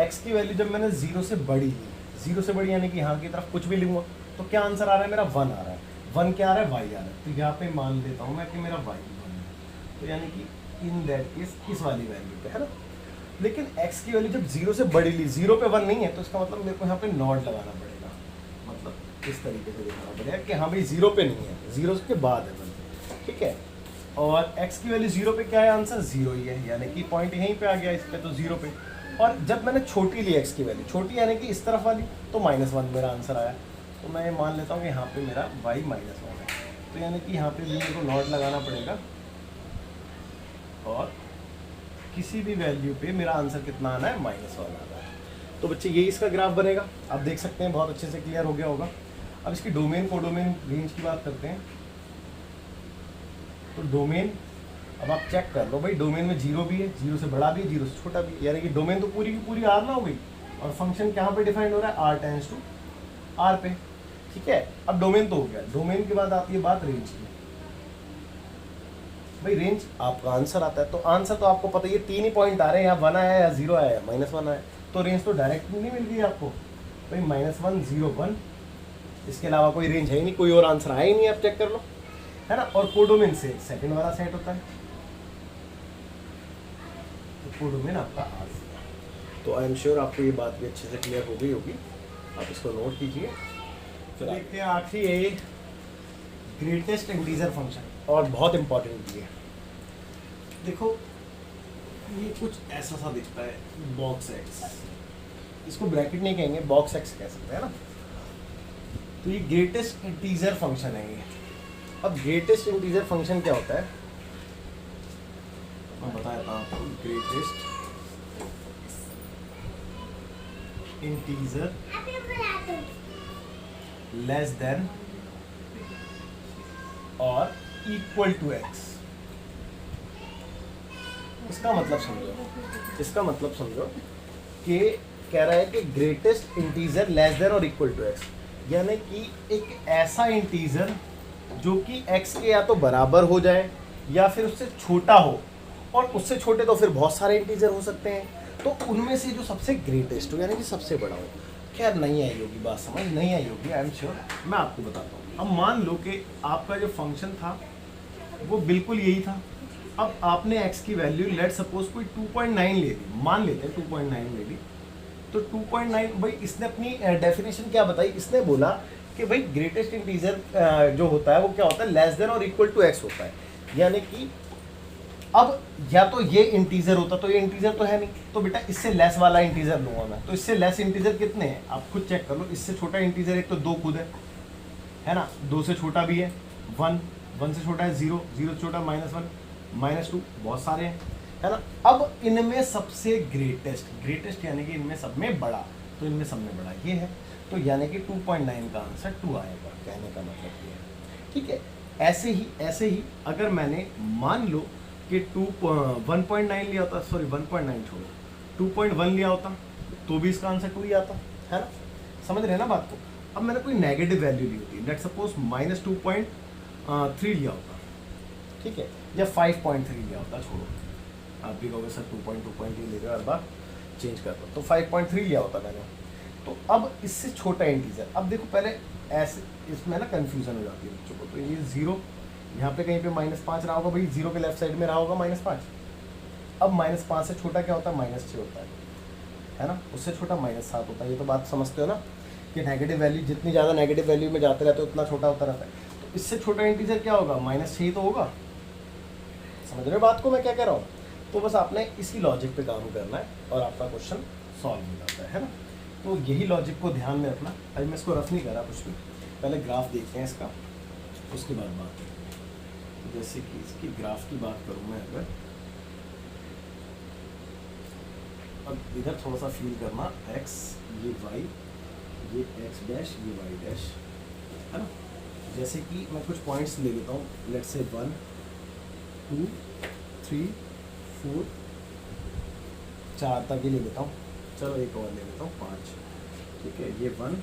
x की वैल्यू जब मैंने 0 से बड़ी ली, 0 से बड़ी यानी कि यहाँ की तरफ कुछ भी लूँगा, तो क्या आंसर आ रहा है मेरा, 1 आ रहा है। 1 क्या आ रहा है, y आ रहा है। तो यहाँ पे मान लेता हूँ मैं कि मेरा y 1 है, तो यानी कि इन दैट केस इस वाली वैल्यू पे, है ना। लेकिन x की वैल्यू जब 0 से बड़ी ली, 0 पे 1 नहीं है, तो इसका मतलब मेरे को यहाँ पे नॉट लगाना पड़ेगा, मतलब इस तरीके से दिखाना पड़ेगा कि हाँ भाई 0 पे नहीं है, 0 के बाद है 1, ठीक है। और x की वैल्यू 0 पे क्या है, आंसर 0 ही है, यानी कि पॉइंट यहीं पे आ गया इस पे, तो 0 पे। और जब मैंने छोटी ली x की वैल्यू, छोटी यानी कि इस तरफ वाली, तो -1 मेरा आंसर आया। तो मैं ये मान लेता हूँ कि यहाँ पे मेरा y -1 है, तो यानी कि यहाँ पे भी मेरे को नॉट लगाना पड़ेगा, और किसी भी वैल्यू पे मेरा आंसर कितना आना है, -1 आना है। तो बच्चे यही इसका ग्राफ बनेगा, आप देख सकते हैं, बहुत अच्छे से क्लियर हो गया होगा। अब इसकी डोमेन, कोडोमेन, रेंज की बात करते हैं। तो डोमेन, अब आप चेक कर लो भाई, डोमेन में 0 भी है, 0 से बड़ा भी है, 0 से छोटा भी है, यानी कि डोमेन तो पूरी की पूरी R ना हो गई, और फंक्शन कहाँ पे डिफाइंड हो रहा है, R टेंड्स टू R पे, ठीक है। अब डोमेन तो हो गया, डोमेन के बाद आती है बात रेंज की। भाई रेंज आपका आंसर आता है, तो आंसर तो आपको पता ही है, 3 ही पॉइंट आ रहे हैं, यहाँ 1 आया या 0 आया या -1 आया, तो रेंज तो डायरेक्ट नहीं मिल गई आपको भाई, -1 0 1, इसके अलावा कोई रेंज है ही नहीं, कोई और आंसर आया ही नहीं, आप चेक कर लो। है ना, और कोडोमेन से सेकंड वाला सेट होता है, तो कोडोमेन आपका आ गया। तो आई एम श्योर आपको ये बात भी अच्छे से क्लियर हो गई होगी, आप इसको नोट कीजिए। तो देखते हैं आखिरी है ग्रेटेस्ट इंटीजर फंक्शन, और बहुत इंपॉर्टेंट भी है। देखो ये कुछ ऐसा सा दिखता है, बॉक्स एक्स, इसको ब्रैकेट नहीं कहेंगे, बॉक्स एक्स कह सकते हैं ना। तो ये ग्रेटेस्ट इंटीजर फंक्शन है ये। अब ग्रेटेस्ट इंटीजर फंक्शन क्या होता है, मैं बता देता हूँ आपको। ग्रेटेस्ट इंटीजर लेस देन और इक्वल टू एक्स। इसका मतलब समझो कि कह रहा है कि ग्रेटेस्ट इंटीजर लेस देन और इक्वल टू एक्स, यानी कि एक ऐसा इंटीजर जो कि एक्स के या तो बराबर हो जाए या फिर उससे छोटा हो, और उससे छोटे तो फिर बहुत सारे इंटीजर हो सकते हैं, तो उनमें से जो सबसे ग्रेटेस्ट हो यानी कि सबसे बड़ा हो। खैर नहीं आई होगी बात समझ, नहीं आई होगी, आई एम श्योर। मैं आपको बताता हूँ। अब मान लो कि आपका जो फंक्शन था वो बिल्कुल यही था। अब आपने x की वैल्यू लेट सपोज कोई 2.9 ले ली, मान लेते हैं 2.9 ले ली, तो 2.9 भाई इसने अपनी डेफिनेशन क्या बताई, इसने बोला कि भाई ग्रेटेस्ट इंटीजर जो होता है वो क्या होता है, लेस देन और इक्वल टू x होता है। यानी कि अब या तो ये इंटीजर होता, तो ये इंटीजर तो है नहीं, तो बेटा इससे लेस वाला इंटीजर लूंगा मैं। तो इससे लेस इंटीजर कितने हैं आप खुद चेक कर लो। इससे छोटा इंटीजर एक तो 2 खुद है ना, 2 से छोटा भी है 1, 1 से छोटा है 0, 0 से छोटा -1, -2, बहुत सारे हैं, है ना। अब इनमें सबसे ग्रेटेस्ट यानी कि इनमें सब में बड़ा, तो इनमें सब में बड़ा ये है, तो यानी कि 2.9 का आंसर 2 आएगा, कहने का मतलब ये है। ठीक है, ऐसे ही अगर मैंने मान लो कि 1.9 लिया होता, सॉरी 1.9 छोड़ो 2.1 लिया होता, तो भी इसका आंसर 2 ही आता, है ना। समझ रहे हैं ना बात को। अब मैंने कोई नेगेटिव वैल्यू ली होती, लेट सपोज -2.3 लिया होता, ठीक है, या 5.3 लिया होता, छोड़ो, आप भी कहोगे सर 2.3 ले रहे हो, हर बार चेंज कर दो, तो 5.3 लिया होता मैंने। तो अब इससे छोटा इंटीजर, अब देखो पहले ऐसे इसमें ना कंफ्यूजन हो जाती है बच्चों को। तो ये 0 यहाँ पे कहीं पे -5 रहा होगा, भाई 0 के लेफ्ट साइड में रहा होगा -5। अब -5 से छोटा क्या होता है, -6 होता है ना, उससे छोटा -7 होता है। ये तो बात समझते हो ना कि नेगेटिव वैल्यू जितनी ज़्यादा नेगेटिव वैल्यू में जाते रहते हो उतना छोटा होता रहता है। तो इससे छोटा इंटीजर क्या होगा, -6 तो होगा। समझ रहे हो बात को मैं क्या कह रहा हूँ। तो बस आपने इसी लॉजिक पे काम करना है और आपका क्वेश्चन सॉल्व हो जाता है ना। तो यही लॉजिक को ध्यान में रखना। अभी मैं इसको रफ नहीं कर रहा कुछ भी, पहले ग्राफ देखते हैं इसका, उसके बाद बात करते हैं। जैसे कि इसकी ग्राफ की बात करूँ मैं अगर, अब इधर थोड़ा सा फील करना, x ये y, ये x डैश, ये y डैश, है ना। जैसे कि मैं कुछ पॉइंट्स ले लेता हूँ, लेट्स से 1 2 3 4 4 तक ही ले लेता हूँ। चलो एक और ले लेता हूँ 5, ठीक है। ये 1,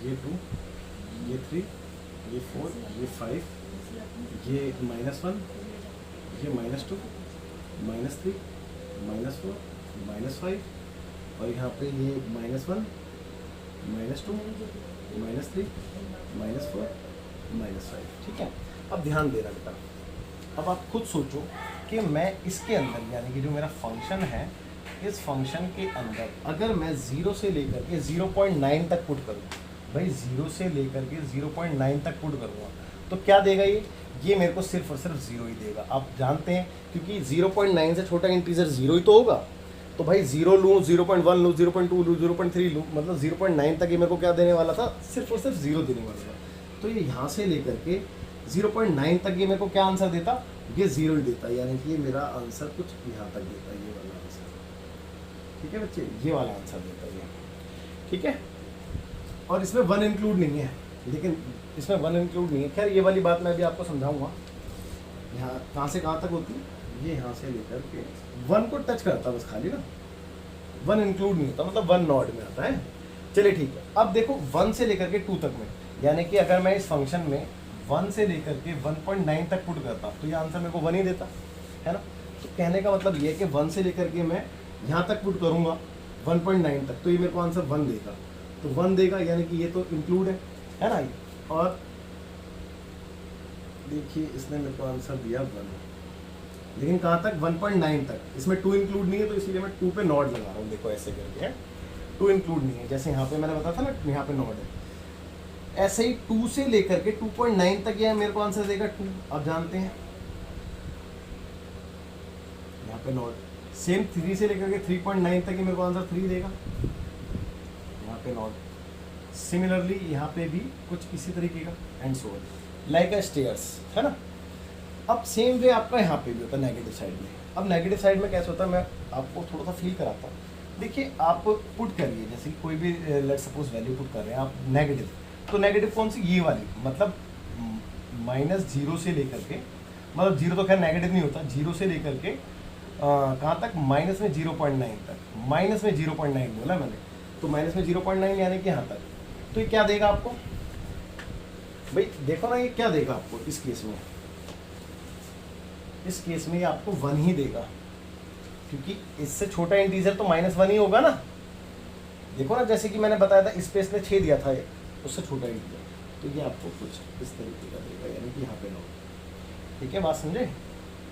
ये 2, ये 3, ये 4, ये 5, ये -1, ये -2, -3, -4, -5, और यहाँ पे ये -1, -2, -3, -4, -5, ठीक है। अब ध्यान देना बेटा, अब आप खुद सोचो कि मैं इसके अंदर यानी कि जो मेरा फंक्शन है, इस फंक्शन के अंदर अगर मैं 0 से लेकर के 0.9 तक पुट करूँ, भाई 0 से लेकर के 0.9 तक पुट करूँगा, तो क्या देगा ये मेरे को सिर्फ और सिर्फ 0 ही देगा। आप जानते हैं क्योंकि 0.9 से छोटा इंटीजर 0 ही तो होगा। तो भाई 0 लूँ, 0.1 लूँ, 0.2 लूँ, 0.3 लूँ, मतलब 0.9 तक ये मेरे को क्या देने वाला था, सिर्फ और सिर्फ 0 देने वाला था। तो ये यहाँ से लेकर के 0.9 तक ये मेरे को क्या आंसर देता, ये 0 ही देता, यानी कि ये मेरा आंसर कुछ यहाँ तक देता, ये वाला आंसर, ठीक है बच्चे, ये वाला आंसर देता है, ठीक है। और इसमें 1 इंक्लूड नहीं है, लेकिन इसमें 1 इंक्लूड नहीं है। खैर ये वाली बात मैं अभी आपको समझाऊंगा। यहाँ कहाँ से कहाँ तक होती है, ये यहाँ से लेकर के 1 को टच करता बस खाली ना, 1 इंक्लूड नहीं होता, मतलब 1 नॉट में आता है। चलिए ठीक है। अब देखो 1 से लेकर के 2 तक में, यानी कि अगर मैं इस फंक्शन में 1 से लेकर के 1.9 तक पुट करता तो ये आंसर मेरे को 1 ही देता, है ना। तो कहने का मतलब ये है कि 1 से लेकर के मैं यहाँ तक पुट करूँगा 1.9 तक, तो ये मेरे को आंसर 1 देगा। तो 1 देगा यानी कि ये तो इंक्लूड है ना। और देखिए इसने मेरे को आंसर दिया 1, लेकिन कहाँ तक 1.9 तक, इसमें 2 इंक्लूड नहीं है, तो इसीलिए मैं 2 पे नॉट लगा रहा हूँ। देखो ऐसे करके है, 2 इंक्लूड नहीं है, जैसे यहाँ पे मैंने बताया था ना, यहाँ पे नॉट है। ऐसे ही 2 से लेकर के 2.9 तक यह मेरे को आंसर देगा 2, आप जानते हैं। यहाँ पे नॉट, सेम 3 से लेकर के 3.9 तक ही मेरे को आंसर 3 देगा, यहाँ पे नॉट। सिमिलरली यहाँ पे भी कुछ इसी तरीके का, and so on, like a stairs, है ना। अब सेम वे आपका यहाँ पे भी होता है नेगेटिव साइड में। अब नेगेटिव साइड में कैसे होता है, मैं आपको थोड़ा सा फील कराता हूँ। देखिए आप पुट करिए, जैसे कि कोई भी लेट सपोज वैल्यू पुट कर रहे हैं आप नेगेटिव, तो नेगेटिव कौन सी, ये वाली, मतलब -0 से लेकर के, मतलब 0 तो खैर नेगेटिव नहीं होता, 0 से लेकर के कहाँ तक, माइनस में 0.9 तक, माइनस में 0.9 बोला मैंने, तो माइनस में 0.9 यानी कि यहाँ तक। तो ये क्या देगा आपको भाई, देखो ना ये क्या देगा आपको इस केस में, इस केस में ये आपको 1 ही देगा, क्योंकि इससे छोटा इंटीजर तो -1 ही होगा ना। देखो ना, जैसे कि मैंने बताया था इस पे इसने 6 दिया था, उससे छोटा इंटीजर, तो ये आपको कुछ इस तरीके का देगा, यानी कि यहाँ पे नॉट। ठीक है, बात समझे।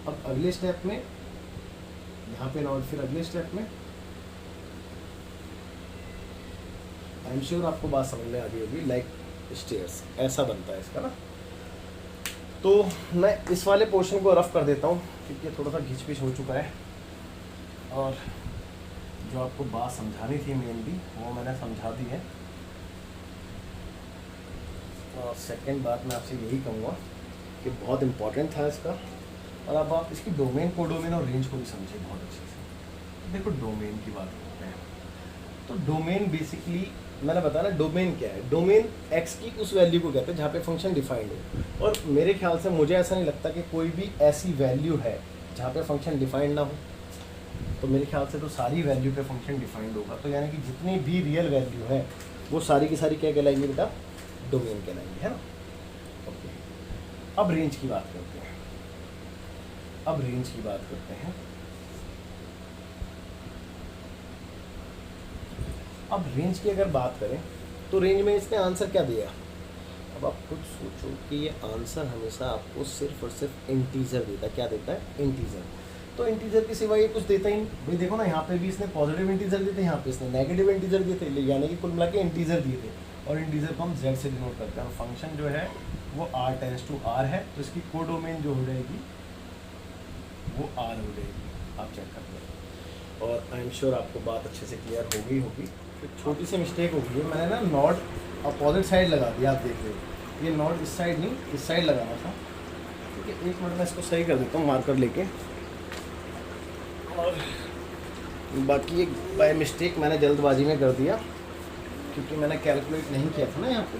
अब अगले स्टेप में यहाँ पे नॉट, फिर अगले स्टेप में आई एम श्योर आपको बात समझ में आ गई होगी, लाइक स्टेयर्स ऐसा बनता है इसका ना। तो मैं इस वाले पोर्शन को रफ कर देता हूँ, क्योंकि थोड़ा सा घिच पिच हो चुका है, और जो आपको बात समझानी थी मेनली वो मैंने समझा दी है। और सेकंड बात मैं आपसे यही कहूँगा कि बहुत इम्पोर्टेंट था इसका, और अब आप इसकी डोमेन, कोडोमेन और रेंज को भी समझे बहुत अच्छे से। देखो डोमेन की बात करते हैं, तो डोमेन बेसिकली मैंने बताया ना, डोमेन क्या है, डोमेन x की उस वैल्यू को कहते हैं जहाँ पे फंक्शन डिफाइंड हो। और मेरे ख्याल से, मुझे ऐसा नहीं लगता कि कोई भी ऐसी वैल्यू है जहाँ पे फंक्शन डिफाइंड ना हो। तो मेरे ख्याल से तो सारी वैल्यू पे फंक्शन डिफाइंड होगा, तो यानी कि जितनी भी रियल वैल्यू है वो सारी की सारी क्या कहलाएंगी बेटा, डोमेन कहलाएंगी, है ना। ओके, अब रेंज की बात करते हैं, अब रेंज की बात करते हैं। अब रेंज की अगर बात करें तो रेंज में इसने आंसर क्या दिया। अब आप खुद सोचो कि ये आंसर हमेशा आपको सिर्फ और सिर्फ इंटीजर देता है। क्या देता है, इंटीजर। तो इंटीजर के सिवा ये कुछ देता ही नहीं भाई। देखो ना, यहाँ पे भी इसने पॉजिटिव इंटीजर दिए थे, यहाँ पे इसने नेगेटिव इंटीजर दिए थे, यानी कि कुल मिला के इंटीजर दिए थे। और इंटीजर को हम z से डिनोट करते हैं, और फंक्शन जो है वो r टेंड्स टू r है, तो इसकी कोडोमेन जो हो जाएगी वो r हो जाएगी। आप चेक कर लो, और आई एम श्योर आपको बात अच्छे से क्लियर हो गई होगी। तो छोटी सी मिस्टेक हो गई है, मैंने ना नॉट अपोजिट साइड लगा दिया। आप देख रहे हो, ये नॉट इस साइड नहीं, इस साइड लगाना था। ठीक है, एक मिनट में इसको सही कर देता हूँ मार्कर लेके। और बाकी एक बाय मिस्टेक मैंने जल्दबाजी में कर दिया, क्योंकि मैंने कैलकुलेट नहीं किया था ना यहाँ पे,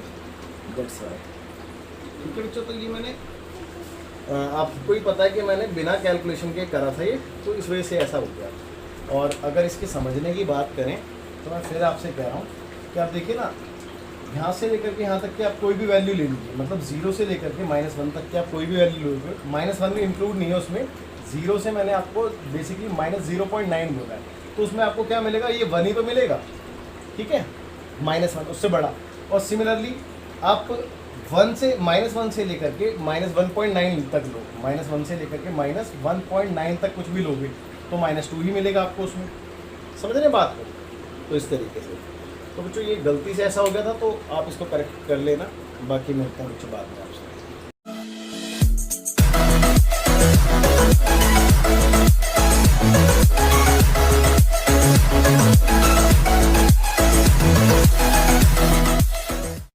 दैट्स व्हाई। ठीक है बच्चों, तो ये मैंने आपको ही पता है कि मैंने बिना कैलकुलेशन के करा था ये, तो इस वजह से ऐसा हो गया। और अगर इसके समझने की बात करें तो मैं फिर आपसे कह रहा हूँ कि आप देखिए ना, यहाँ से लेकर के यहाँ तक के आप कोई भी वैल्यू ले लीजिए, मतलब 0 से लेकर के -1 तक के आप कोई भी वैल्यू ले लीजिए। -1 भी इंक्लूड नहीं है उसमें, 0 से मैंने आपको बेसिकली -0.9 बोला है, तो उसमें आपको क्या मिलेगा, ये 1 ही तो मिलेगा। ठीक है, -1 उससे बड़ा। और सिमिलरली आप 1 से लेकर के -1.9 तक लो, -1 से लेकर के -1.9 तक कुछ भी लोगे तो -2 ही मिलेगा आपको उसमें। समझ रहे हैं बात को। तो इस तरीके से, तो बच्चों ये गलती से ऐसा हो गया था, तो आप इसको करेक्ट कर लेना। बाकी मिलते हैं बच्चों बाद में आपसे।